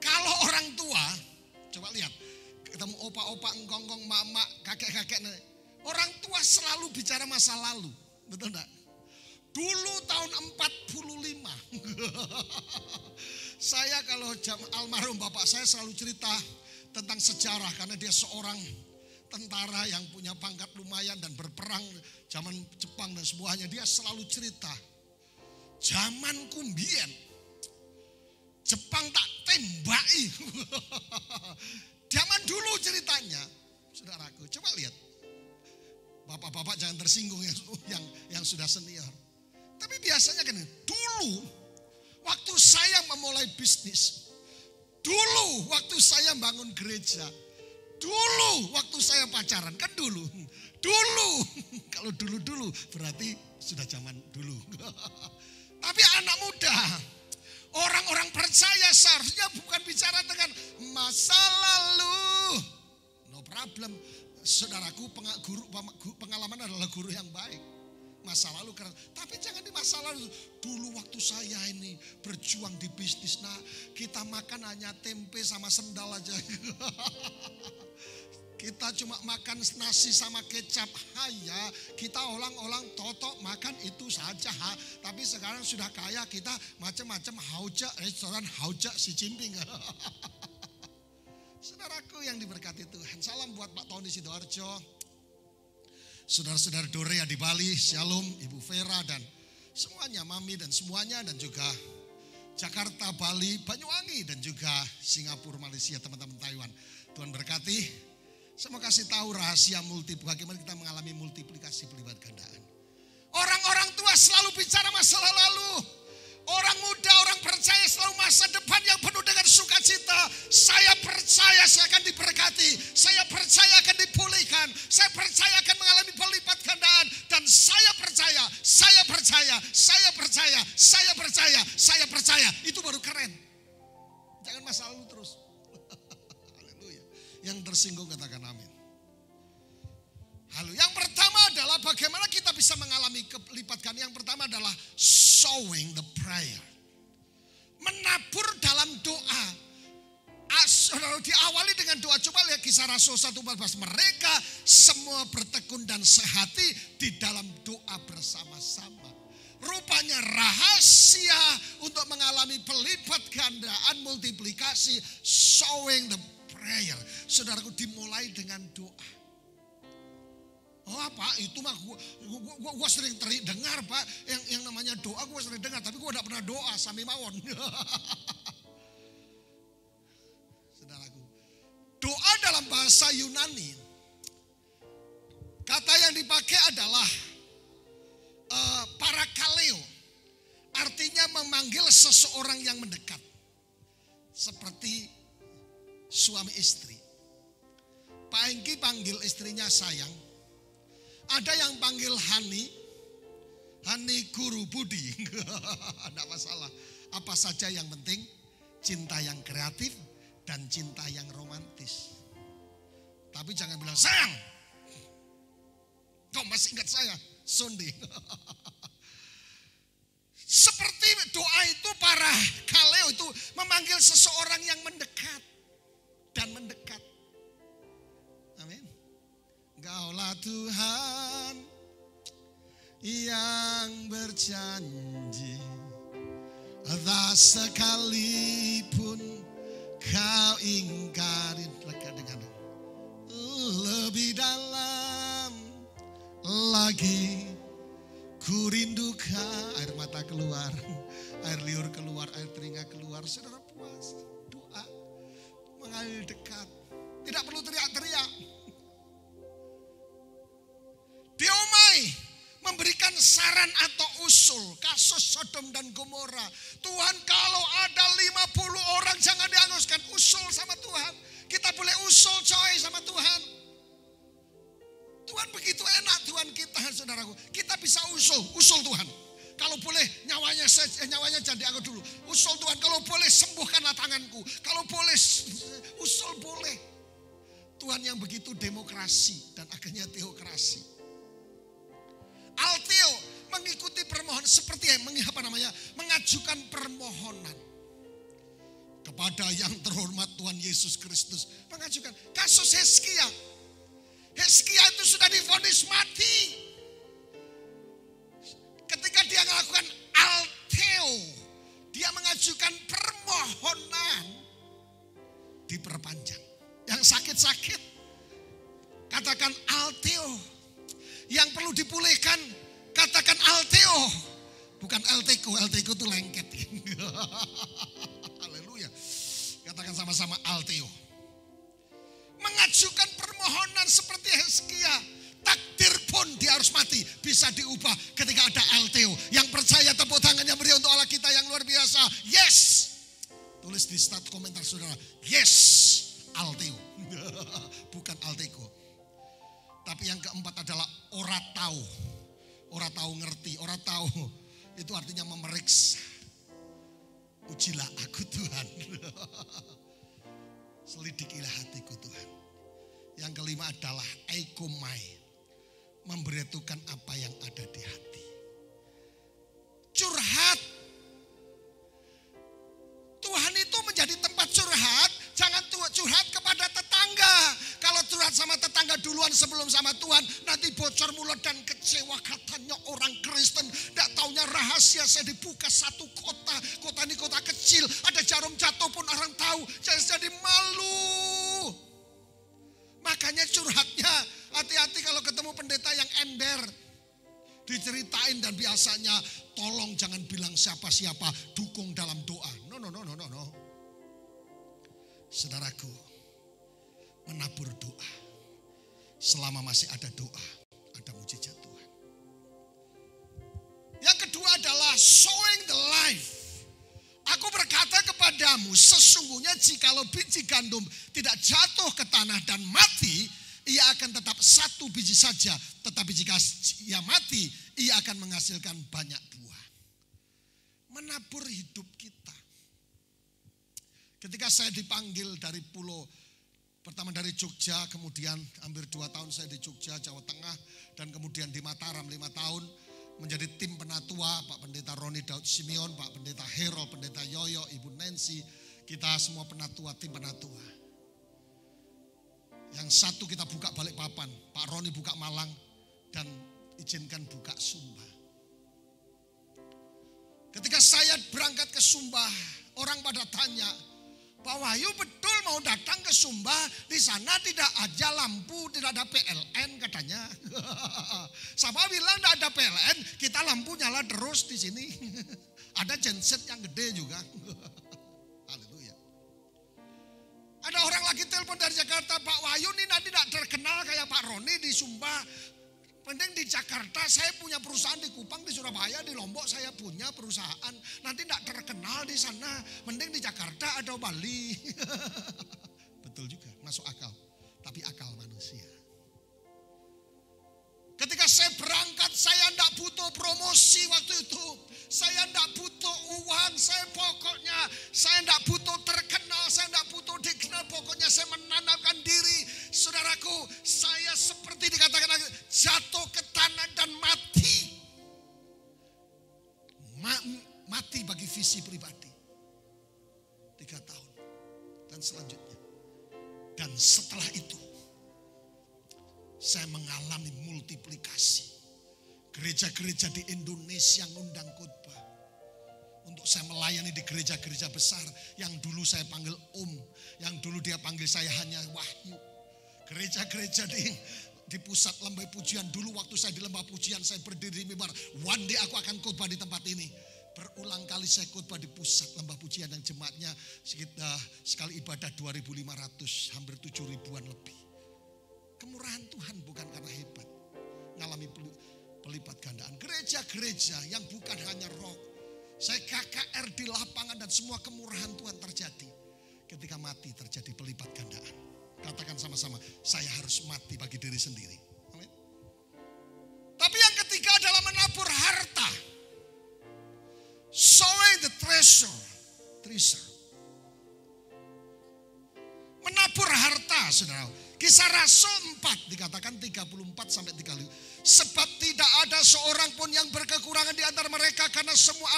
Kalau orang tua, coba lihat, ketemu opa-opa, engkong-engkong, mama, kakek-kakek. Orang tua selalu bicara masa lalu, betul enggak? Dulu tahun 45. Saya kalau almarhum bapak saya selalu cerita tentang sejarah karena dia seorang tentara yang punya pangkat lumayan dan berperang zaman Jepang dan semuanya. Dia selalu cerita, zaman kumbien Jepang tak tembaki. Zaman dulu ceritanya, saudaraku, coba lihat. Bapak-bapak jangan tersinggung yang sudah senior. Tapi biasanya kan dulu waktu saya memulai bisnis, dulu waktu saya bangun gereja, dulu waktu saya pacaran, kan dulu. Kalau dulu berarti sudah zaman dulu. Tapi anak muda, orang-orang percaya seharusnya bukan bicara dengan masa lalu. No problem. Saudaraku, pengalaman adalah guru yang baik. Masa lalu keren, tapi jangan di masa lalu. Dulu waktu saya ini berjuang di bisnis, nah kita makan hanya tempe sama sendal aja. Kita cuma makan nasi sama kecap. Haya, kita olang-olang totok makan itu saja. Tapi sekarang sudah kaya, kita macam-macam restoran Hauja Xi Jinping. Saudaraku yang diberkati Tuhan, salam buat Pak Tony Sidoarjo. Saudara-saudara Dorea di Bali, Shalom, Ibu Vera dan semuanya, Mami dan semuanya, dan juga Jakarta, Bali, Banyuwangi, dan juga Singapura, Malaysia, teman-teman Taiwan. Tuhan berkati. Saya mau kasih tahu rahasia bagaimana kita mengalami multiplikasi pelipat gandaan. Orang-orang tua selalu bicara masa lalu. Orang muda, orang percaya selalu masa depan yang penuh dengan sukacita. Saya percaya saya akan diberkati. Saya percaya akan dipulihkan. Saya percaya akan mengalami pelipat gandaan. Dan saya percaya. Itu baru keren. Jangan masa lalu terus. Haleluya. Yang tersinggung katakan amin. Halo, yang pertama adalah bagaimana kita bisa mengalami kelipat gandaan. Yang pertama adalah sowing the prayer. Menabur dalam doa. Diawali dengan doa. Coba lihat Kisah Rasul 1:14. Mereka semua bertekun dan sehati di dalam doa bersama-sama. Rupanya rahasia untuk mengalami pelipat gandaan, multiplikasi, sowing the prayer. Saudaraku, dimulai dengan doa. Oh Pak, itu mah gua sering dengar Pak, yang namanya doa gua sering dengar, tapi gua tidak pernah doa sami mawon. Saudaraku, doa dalam bahasa Yunani, kata yang dipakai adalah parakaleo, artinya memanggil seseorang yang mendekat, seperti suami istri. Pak Engki panggil istrinya sayang. Ada yang panggil Hani Guru Budi. Tidak masalah. Apa saja yang penting cinta yang kreatif dan cinta yang romantis. Tapi jangan bilang sayang. Kau masih ingat saya? Sonde. Seperti doa itu, para kaleo itu memanggil seseorang yang mendekat dan mendekat. Amin. Engkaulah Tuhan yang berjanji, tak sekalipun kau ingkari. Dengan lebih dalam lagi ku rindukan. Air mata keluar, air liur keluar, air telinga keluar. Saudara puas doa mengalir dekat, tidak perlu teriak-teriak. Diomai memberikan saran atau usul kasus Sodom dan Gomora. Tuhan, kalau ada 50 orang jangan dihanguskan. Usul sama Tuhan. Kita boleh usul coy sama Tuhan. Tuhan begitu enak Tuhan kita, saudaraku. Kita bisa usul Tuhan. Kalau boleh nyawanya jangan diangkat dulu. Usul Tuhan, kalau boleh sembuhkanlah tanganku. Kalau boleh usul boleh. Tuhan yang begitu demokrasi dan akhirnya teokrasi. Alteo mengikuti permohonan seperti yang mengajukan permohonan kepada yang terhormat Tuhan Yesus Kristus. Mengajukan kasus Hizkia. Hizkia itu sudah divonis mati. Ketika dia melakukan alteo, dia mengajukan permohonan diperpanjang. Yang sakit-sakit katakan alteo. Yang perlu dipulihkan katakan alteo. Bukan LTQ itu lengket. Haleluya. Katakan sama-sama alteo. Mengajukan permohonan seperti Hizkia. Takdir pun dia harus mati. Bisa diubah ketika ada alteo. Yang percaya tepuk tangannya beri untuk Allah kita yang luar biasa. Yes. Tulis di start komentar saudara. Yes. Alteo. Bukan alteko. Tapi yang keempat adalah ora tahu. Ora tahu ngerti, ora tahu. Itu artinya memeriksa. Ujilah aku Tuhan. Selidikilah hatiku Tuhan. Yang kelima adalah eikomai, memberitahukan apa yang ada di hati. Curhat. Tuhan itu menjadi tempat curhat, jangan curhat kepada tetangga. Kalau curhat sama tetangga duluan sebelum sama Tuhan, nanti bocor mulut dan kecewa. Katanya orang Kristen, tidak taunya rahasia saya dibuka satu kota. Kota ini kota kecil, ada jarum jatuh pun orang tahu. Saya jadi malu. Makanya curhatnya, hati-hati kalau ketemu pendeta yang ember. Diceritain dan biasanya, tolong jangan bilang siapa-siapa, dukung dalam doa. No. Saudaraku, menabur doa. Selama masih ada doa, ada mujizat Tuhan. Yang kedua adalah sowing the life. Aku berkata kepadamu, sesungguhnya jikalau biji gandum tidak jatuh ke tanah dan mati, ia akan tetap satu biji saja. Tetapi jika ia mati, ia akan menghasilkan banyak buah. Menabur hidup kita. Ketika saya dipanggil dari pulau, pertama dari Jogja, kemudian hampir 2 tahun saya di Jogja, Jawa Tengah, dan kemudian di Mataram 5 tahun, menjadi tim penatua, Pak Pendeta Roni Daud Simeon, Pak Pendeta Herol, Pendeta Yoyo, Ibu Nancy, kita semua penatua, tim penatua. Yang satu kita buka Balikpapan, Pak Roni buka Malang, dan izinkan buka Sumba. Ketika saya berangkat ke Sumba, orang pada tanya, Pak Wahyu betul mau datang ke Sumba, di sana tidak ada lampu, tidak ada PLN katanya. Sama bilang tidak ada PLN, kita lampu nyala terus di sini. Ada genset yang gede juga. Haleluya. Ada orang lagi telepon dari Jakarta, Pak Wahyu ini nanti tidak terkenal kayak Pak Roni di Sumba. Penting di Jakarta, saya punya perusahaan di Kupang, di Surabaya, di Lombok saya punya perusahaan. Nanti tidak terkenal di sana, mending di Jakarta atau Bali. Betul juga, masuk akal. Tapi akal manusia. Ketika saya berangkat, saya tidak butuh promosi waktu itu. Saya tidak butuh uang, saya tidak butuh terkenal, saya tidak butuh dikenal. Pokoknya saya menanamkan diri. Saudaraku, saya seperti dikatakan jatuh ke tanah dan mati. Mati bagi visi pribadi. 3 tahun. Dan selanjutnya. Dan setelah itu, saya mengalami multiplikasi. Gereja-gereja di Indonesia ngundang khotbah. Untuk saya melayani di gereja-gereja besar. Yang dulu saya panggil Om. Yang dulu dia panggil saya hanya Wahyu. Gereja-gereja di pusat lembah pujian. Dulu waktu saya di lembah pujian, saya berdiri di mimbar. One day aku akan khotbah di tempat ini. Berulang kali saya khotbah di pusat lembah pujian yang jemaatnya sekitar sekali ibadah 2.500, hampir 7.000-an lebih. Kemurahan Tuhan bukan karena hebat. Ngalami pelipat gandaan. Gereja-gereja yang bukan hanya roh. Saya KKR di lapangan dan semua kemurahan Tuhan terjadi. Ketika mati terjadi pelipat gandaan. Katakan sama-sama, saya harus mati bagi diri sendiri. Amin. Tapi yang ketiga adalah menabur harta. Sowing the treasure. Menabur harta, saudara. Kisah Rasul 4 dikatakan 34 sampai 35. Sebab tidak ada seorang pun yang berkekurangan di antara mereka, karena semua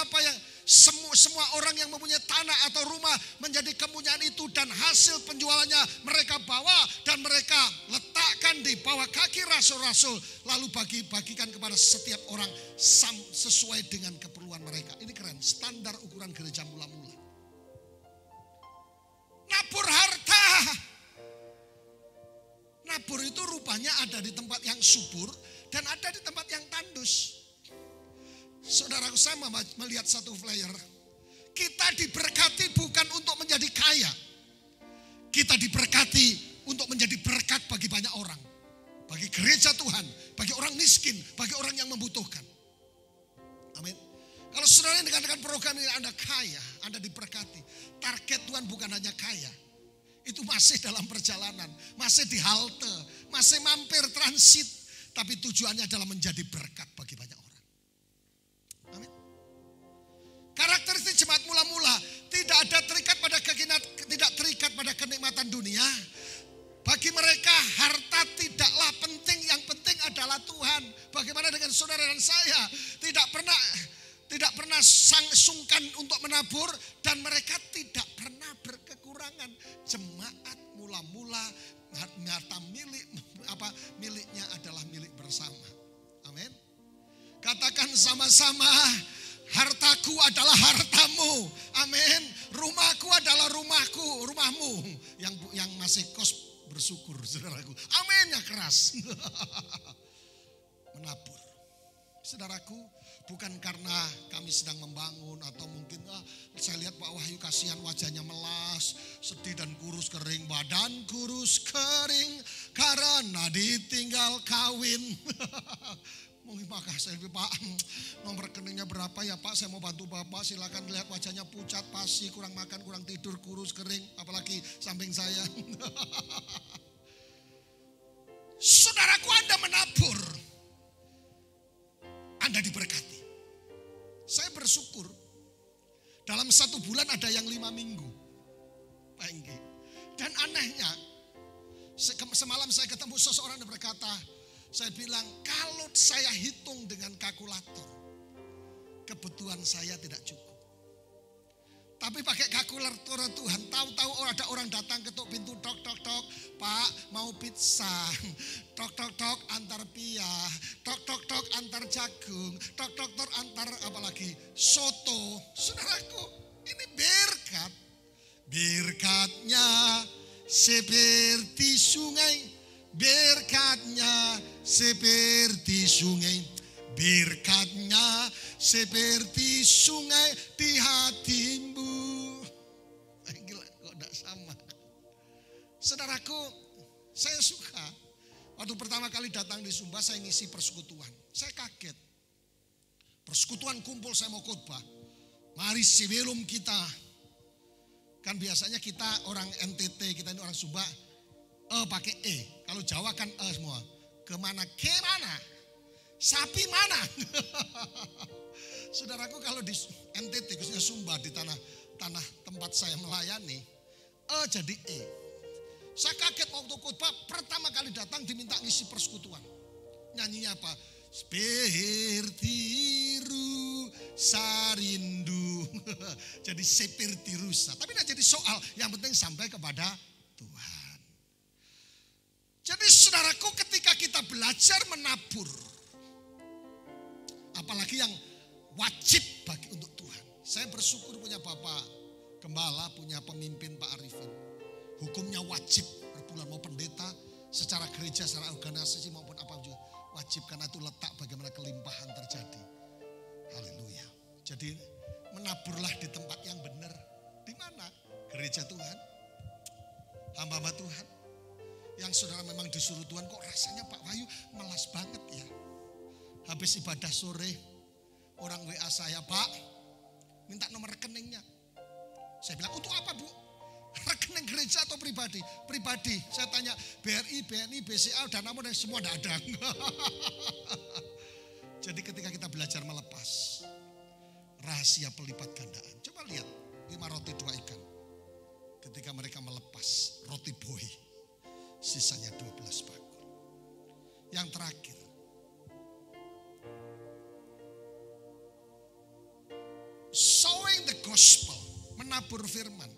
orang yang mempunyai tanah atau rumah menjadi kepunyaan itu, dan hasil penjualannya mereka bawa dan mereka letakkan di bawah kaki rasul-rasul, lalu bagikan kepada setiap orang sesuai dengan keperluan mereka. Ini keren, standar ukuran gereja mula-mula. Nabur harta. Nabur itu rupanya ada di tempat yang subur dan ada di tempat yang tandus. Saudaraku, saya melihat satu flyer. Kita diberkati bukan untuk menjadi kaya. Kita diberkati untuk menjadi berkat bagi banyak orang. Bagi gereja Tuhan, bagi orang miskin, bagi orang yang membutuhkan. Amin. Kalau saudara dengan program ini Anda kaya, Anda diberkati. Target Tuhan bukan hanya kaya. Itu masih dalam perjalanan, masih di halte, masih mampir transit. Tapi tujuannya adalah menjadi berkat bagi banyak orang. Amin. Karakteristik jemaat mula-mula tidak terikat pada kenikmatan dunia. Bagi mereka menabur dan mereka tidak pernah berkekurangan. Jemaat mula-mula harta miliknya adalah milik bersama. Amin. Katakan sama-sama, hartaku adalah hartamu. Amin. Rumahku adalah rumahmu. Yang masih kos bersyukur, saudaraku. Amin ya keras. Menabur. Saudaraku, bukan karena kami sedang membangun atau mungkin saya lihat Pak Wahyu kasihan wajahnya melas, sedih dan kurus kering, badan kurus kering karena ditinggal kawin. Mungkin makasih Pak, nomor rekeningnya berapa ya Pak, saya mau bantu Bapak, silakan lihat wajahnya pucat, pasi, kurang makan, kurang tidur, kurus kering, apalagi samping saya. Saudaraku, Anda menabur, Anda diberkati. Saya bersyukur dalam 1 bulan ada yang 5 minggu. Dan anehnya, semalam saya ketemu seseorang yang berkata, saya bilang kalau saya hitung dengan kalkulator, kebutuhan saya tidak cukup. Tapi pakai kalkulator Tuhan, tahu-tahu ada orang datang ketuk pintu, tok tok tok, Pak mau pizza, tok tok tok antar pia, tok tok tok antar jagung, tok tok tok antar apalagi soto. Saudaraku, ini berkat. Berkatnya seperti sungai, berkatnya seperti sungai, berkatnya seperti sungai di hatimu. Gila, kok tidak sama. Saudaraku, saya suka. Waktu pertama kali datang di Sumba, saya ngisi persekutuan. Saya kaget. Persekutuan kumpul, saya mau khotbah. Mari sebelum kita, kan biasanya kita orang NTT, kita ini orang Sumba, pakai E. Kalau Jawa kan semua. Kemana? Kemana? Sapi mana? Saudaraku, kalau di NTT, khususnya Sumba, di tanah tempat saya melayani, jadi E. Saya kaget waktu khotbah pertama kali datang diminta ngisi persekutuan. Nyanyinya apa? Seperti rusa rindu. Jadi seperti rusa. Tapi tidak jadi soal, yang penting sampai kepada Tuhan. Jadi saudaraku, ketika kita belajar menabur, apalagi yang wajib bagi untuk Tuhan. Saya bersyukur punya Bapak Gembala, punya pemimpin Pak Arifin. Hukumnya wajib per bulan, mau pendeta secara gereja, secara organisasi maupun apa juga wajib, karena itu letak bagaimana kelimpahan terjadi. Haleluya. Jadi menaburlah di tempat yang benar. Di mana? Gereja Tuhan. Hamba-hamba Tuhan. Yang saudara memang disuruh Tuhan, kok rasanya Pak Wahyu malas banget ya. Habis ibadah sore, orang WA saya, Pak, minta nomor rekeningnya. Saya bilang, untuk apa Bu? Rekening gereja atau pribadi? Pribadi. Saya tanya, BRI, BNI, BCA, Danamo, dan semua tidak ada. Jadi ketika kita belajar melepas, rahasia pelipat gandaan. Coba lihat, 5 roti 2 ikan. Ketika mereka melepas roti boy, sisanya 12 bakul. Yang terakhir, sowing the gospel, menabur firman.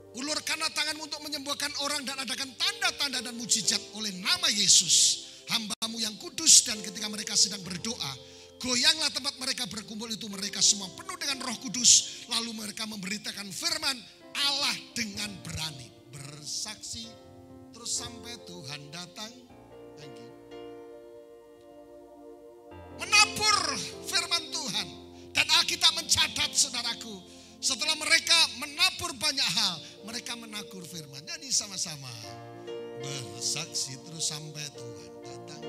Ulurkanlah tanganmu untuk menyembuhkan orang dan adakan tanda-tanda dan mujizat oleh nama Yesus, hamba-Mu yang kudus. Dan ketika mereka sedang berdoa, goyanglah tempat mereka berkumpul itu, mereka semua penuh dengan Roh Kudus. Lalu mereka memberitakan firman Allah dengan berani, bersaksi terus sampai Tuhan datang. Thank you. Menabur firman Tuhan. Dan Alkitab mencatat, saudaraku, setelah mereka menabur banyak hal, mereka menagur firman. Jadi sama-sama bersaksi terus sampai Tuhan datang.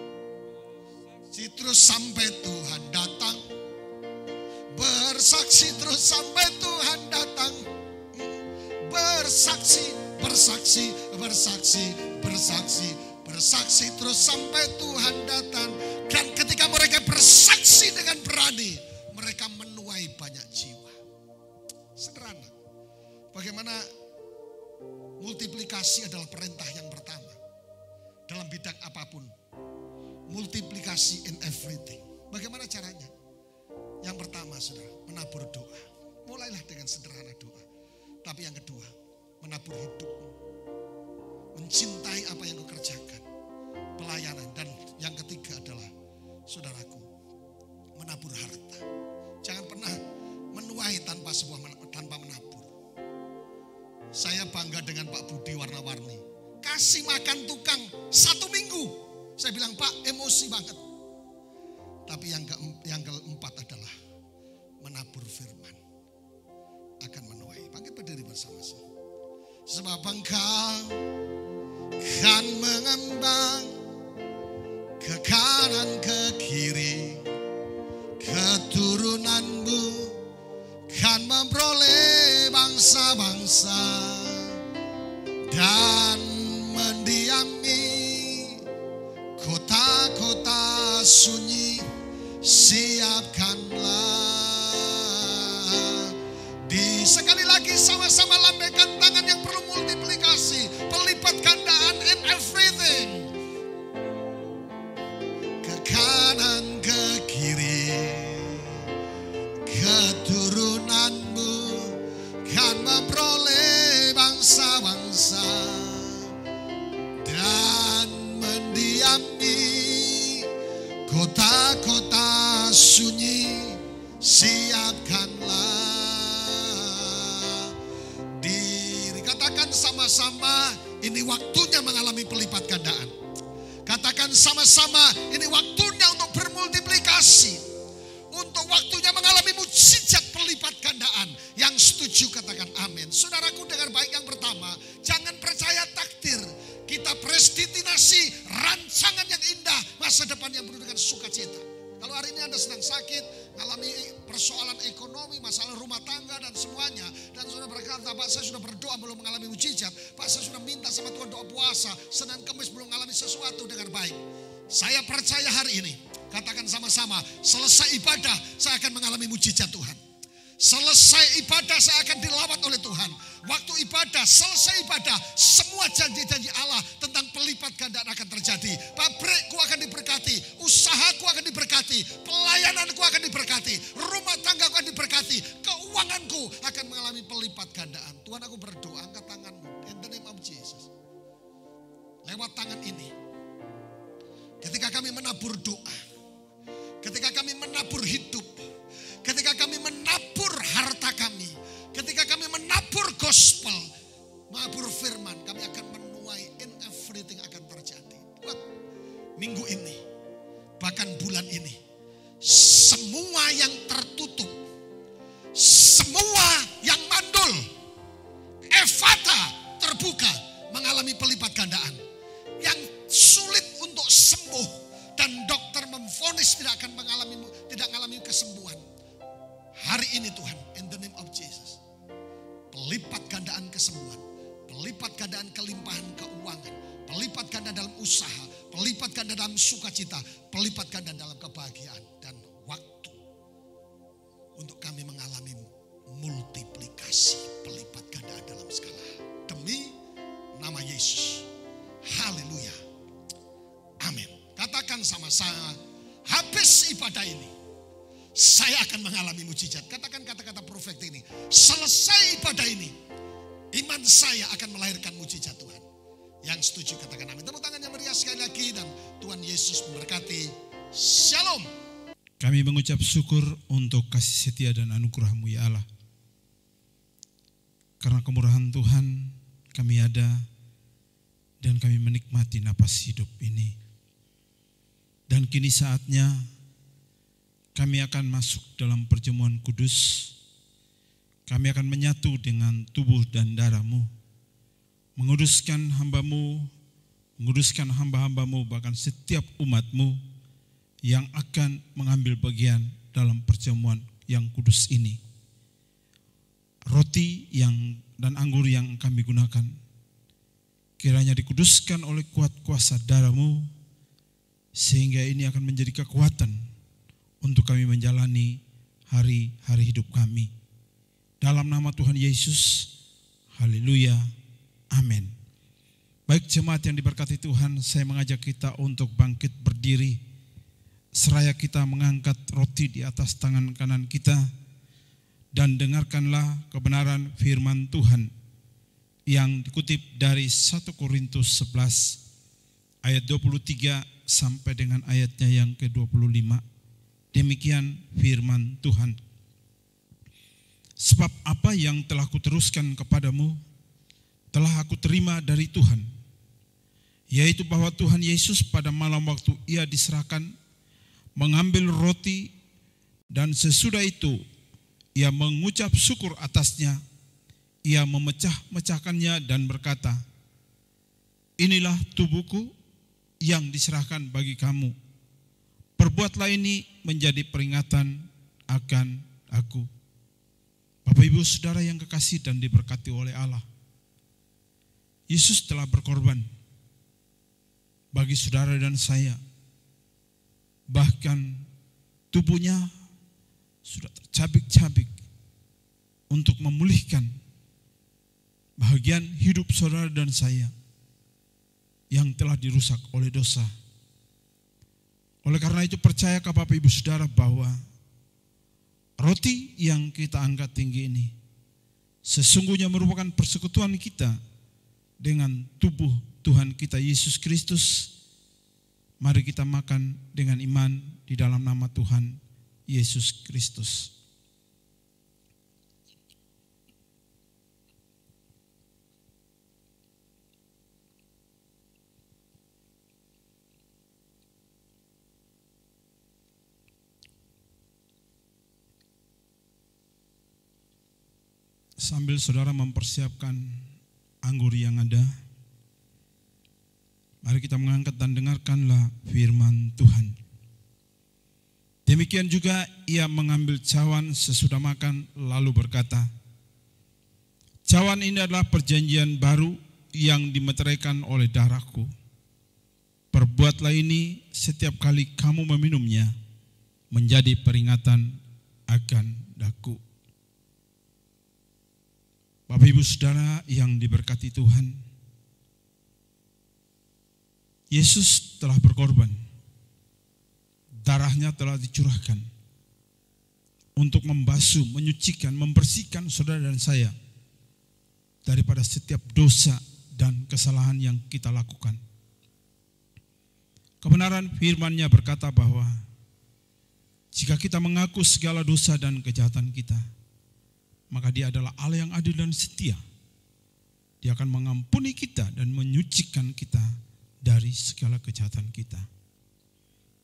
Terus sampai Tuhan datang. Bersaksi terus sampai Tuhan datang. Bersaksi, bersaksi, bersaksi, bersaksi, bersaksi terus sampai Tuhan datang. Dan ketika mereka bersaksi dengan berani, mereka menuai banyak jiwa. Sederhana. Bagaimana multiplikasi adalah perintah yang pertama. Dalam bidang apapun. Multiplikasi in everything. Bagaimana caranya? Yang pertama, saudara, menabur doa. Mulailah dengan sederhana doa. Tapi yang kedua, menabur hidupmu. Mencintai apa yang kau kerjakan. Pelayanan. Dan yang ketiga adalah, saudaraku, menabur harta. Jangan pernah menuai tanpa menabur. Saya bangga dengan Pak Budi Warna-Warni. Kasih makan tukang 1 minggu. Saya bilang, Pak, emosi banget. Tapi yang keempat adalah menabur firman. Akan menuai. Bangkit berdiri bersama-sama. Sebab engkau kan mengembang ke kanan ke kiri, keturunanmu kan memperoleh bangsa-bangsa dan mendiami kota-kota sunyi. Siapkanlah. Sekali lagi sama-sama lambaikan tangan yang perlu multiplikasi, pelipat gandaan in everything. Ke kanan ke kiri, keturunanmu kan memperoleh bangsa-bangsa dan mendiami kota-kota sunyi. Siapkanlah diri. Katakan sama-sama, ini waktunya mengalami pelipat gandaan. Katakan sama-sama, ini waktunya untuk bermultiplikasi. Untuk waktunya mengalami mukjizat pelipat gandaan. Yang setuju katakan amin. Saudaraku, dengar baik yang pertama, jangan percaya takdir. Kita predestinasi rancangan yang indah, masa depan yang penuh dengan sukacita. Kalau hari ini Anda sedang sakit, mengalami persoalan ekonomi, masalah rumah tangga dan semuanya, dan saudara berkata, Pak, saya sudah berdoa belum mengalami mujizat, Pak, saya sudah minta sama Tuhan doa puasa, Senin Kamis belum mengalami sesuatu, dengan baik. Saya percaya hari ini, katakan sama-sama, selesai ibadah saya akan mengalami mujizat Tuhan. Selesai ibadah saya akan dilawat oleh Tuhan. Waktu ibadah, selesai ibadah, semua janji-janji Allah tentang pelipat gandaan akan terjadi. Pabrikku akan diberkati, usahaku akan diberkati, pelayananku akan diberkati, rumah tanggaku akan diberkati, keuanganku akan mengalami pelipat gandaan. Tuhan, aku berdoa, angkat tanganmu in the name of Jesus. Lewat tangan ini, ketika kami menabur doa, ketika kami menabur hidup, ketika kami menabur harta kami, ketika kami menabur gospel, menabur firman, kami akan menuai in everything akan terjadi. Buat minggu ini, bahkan bulan ini, semua yang tertutup, semua yang mandul, Efata terbuka, mengalami pelipat gandaan. Yang sulit untuk sembuh dan dokter memvonis tidak mengalami kesembuhan. Hari ini Tuhan, in the name of Jesus, pelipat gandaan kesembuhan, pelipat gandaan kelimpahan keuangan, pelipat gandaan dalam usaha, pelipat gandaan dalam sukacita, pelipat gandaan dalam kebahagiaan, dan waktu untuk kami mengalami multiplikasi pelipat gandaan dalam skala demi nama Yesus. Haleluya. Amin. Katakan sama-sama, habis ibadah ini saya akan mengalami mujizat. Katakan kata-kata profetik ini. Selesai ibadah ini, iman saya akan melahirkan mujizat Tuhan. Yang setuju katakan amin. Tepuk tangan yang meriah sekali lagi, dan Tuhan Yesus memberkati. Shalom. Kami mengucap syukur untuk kasih setia dan anugerah-Mu ya Allah. Karena kemurahan Tuhan kami ada dan kami menikmati napas hidup ini. Dan kini saatnya kami akan masuk dalam perjamuan kudus. Kami akan menyatu dengan tubuh dan darah-Mu. Menguduskan hamba-Mu, menguduskan hamba-hamba-Mu, bahkan setiap umat-Mu yang akan mengambil bagian dalam perjamuan yang kudus ini. Roti dan anggur yang kami gunakan, kiranya dikuduskan oleh kuat kuasa darah-Mu, sehingga ini akan menjadi kekuatan untuk kami menjalani hari-hari hidup kami. Dalam nama Tuhan Yesus, haleluya, amin. Baik jemaat yang diberkati Tuhan, saya mengajak kita untuk bangkit berdiri. Seraya kita mengangkat roti di atas tangan kanan kita, dan dengarkanlah kebenaran firman Tuhan yang dikutip dari 1 Korintus 11 ayat 23 sampai dengan ayatnya yang ke-25. Demikian firman Tuhan. Sebab apa yang telah kuteruskan kepadamu telah aku terima dari Tuhan, yaitu bahwa Tuhan Yesus pada malam waktu ia diserahkan mengambil roti, dan sesudah itu ia mengucap syukur atasnya, ia memecah-mecahkannya dan berkata, inilah tubuhku yang diserahkan bagi kamu. Perbuatlah ini menjadi peringatan akan aku. Bapak Ibu Saudara yang kekasih dan diberkati oleh Allah, Yesus telah berkorban bagi saudara dan saya. Bahkan tubuhnya sudah tercabik-cabik untuk memulihkan bahagian hidup saudara dan saya yang telah dirusak oleh dosa. Oleh karena itu percayakah Bapak Ibu Saudara bahwa roti yang kita angkat tinggi ini sesungguhnya merupakan persekutuan kita dengan tubuh Tuhan kita Yesus Kristus. Mari kita makan dengan iman di dalam nama Tuhan Yesus Kristus. Sambil saudara mempersiapkan anggur yang ada, mari kita mengangkat dan dengarkanlah firman Tuhan. Demikian juga ia mengambil cawan sesudah makan lalu berkata, cawan ini adalah perjanjian baru yang dimeteraikan oleh darahku. Perbuatlah ini setiap kali kamu meminumnya menjadi peringatan akan daku. Bapak Ibu Saudara yang diberkati Tuhan, Yesus telah berkorban, darahnya telah dicurahkan untuk membasuh, menyucikan, membersihkan saudara dan saya daripada setiap dosa dan kesalahan yang kita lakukan. Kebenaran firman-Nya berkata bahwa jika kita mengaku segala dosa dan kejahatan kita, maka Dia adalah Allah yang adil dan setia. Dia akan mengampuni kita dan menyucikan kita dari segala kejahatan kita.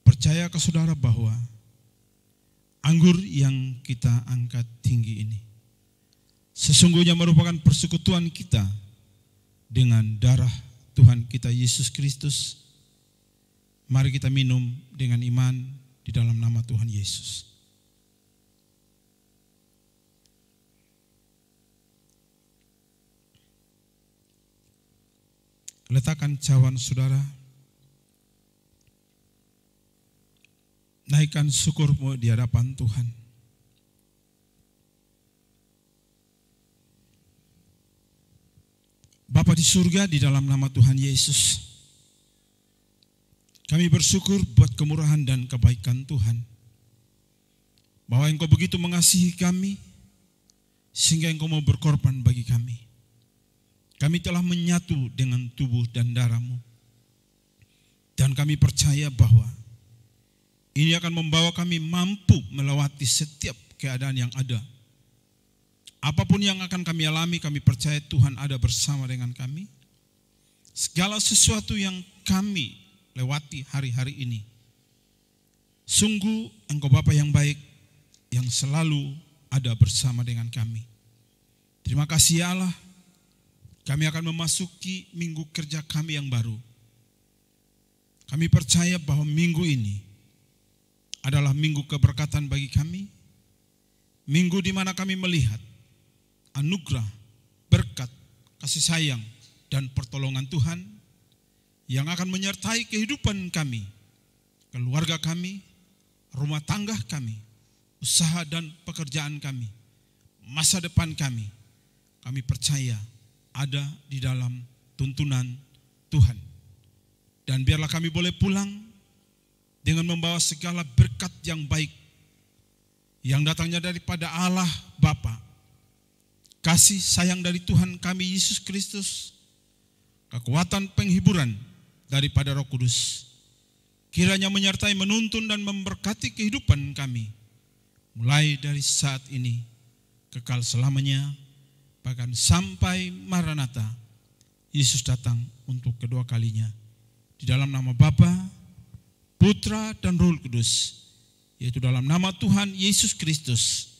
Percaya ke saudara bahwa anggur yang kita angkat tinggi ini sesungguhnya merupakan persekutuan kita dengan darah Tuhan kita Yesus Kristus. Mari kita minum dengan iman di dalam nama Tuhan Yesus. Letakkan cawan saudara, naikkan syukurmu di hadapan Tuhan. Bapa di surga, di dalam nama Tuhan Yesus, kami bersyukur buat kemurahan dan kebaikan Tuhan, bahwa Engkau begitu mengasihi kami sehingga Engkau mau berkorban bagi kami. Kami telah menyatu dengan tubuh dan darah-Mu, dan kami percaya bahwa ini akan membawa kami mampu melewati setiap keadaan yang ada. Apapun yang akan kami alami, kami percaya Tuhan ada bersama dengan kami. Segala sesuatu yang kami lewati hari-hari ini, sungguh Engkau Bapa yang baik, yang selalu ada bersama dengan kami. Terima kasih ya Allah. Kami akan memasuki minggu kerja kami yang baru. Kami percaya bahwa minggu ini adalah minggu keberkatan bagi kami. Minggu di mana kami melihat anugerah, berkat, kasih sayang, dan pertolongan Tuhan yang akan menyertai kehidupan kami, keluarga kami, rumah tangga kami, usaha dan pekerjaan kami, masa depan kami. Kami percaya ada di dalam tuntunan Tuhan. Dan biarlah kami boleh pulang dengan membawa segala berkat yang baik yang datangnya daripada Allah Bapa, kasih sayang dari Tuhan kami Yesus Kristus, kekuatan penghiburan daripada Roh Kudus, kiranya menyertai, menuntun dan memberkati kehidupan kami, mulai dari saat ini, kekal selamanya, bahkan sampai Maranatha, Yesus datang untuk kedua kalinya. Di dalam nama Bapa, Putra dan Roh Kudus, yaitu dalam nama Tuhan Yesus Kristus,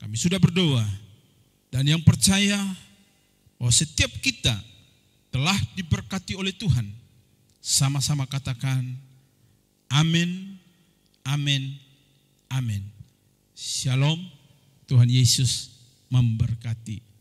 kami sudah berdoa, dan yang percaya bahwa setiap kita telah diberkati oleh Tuhan, sama-sama katakan amin, amin, amin. Shalom, Tuhan Yesus memberkati.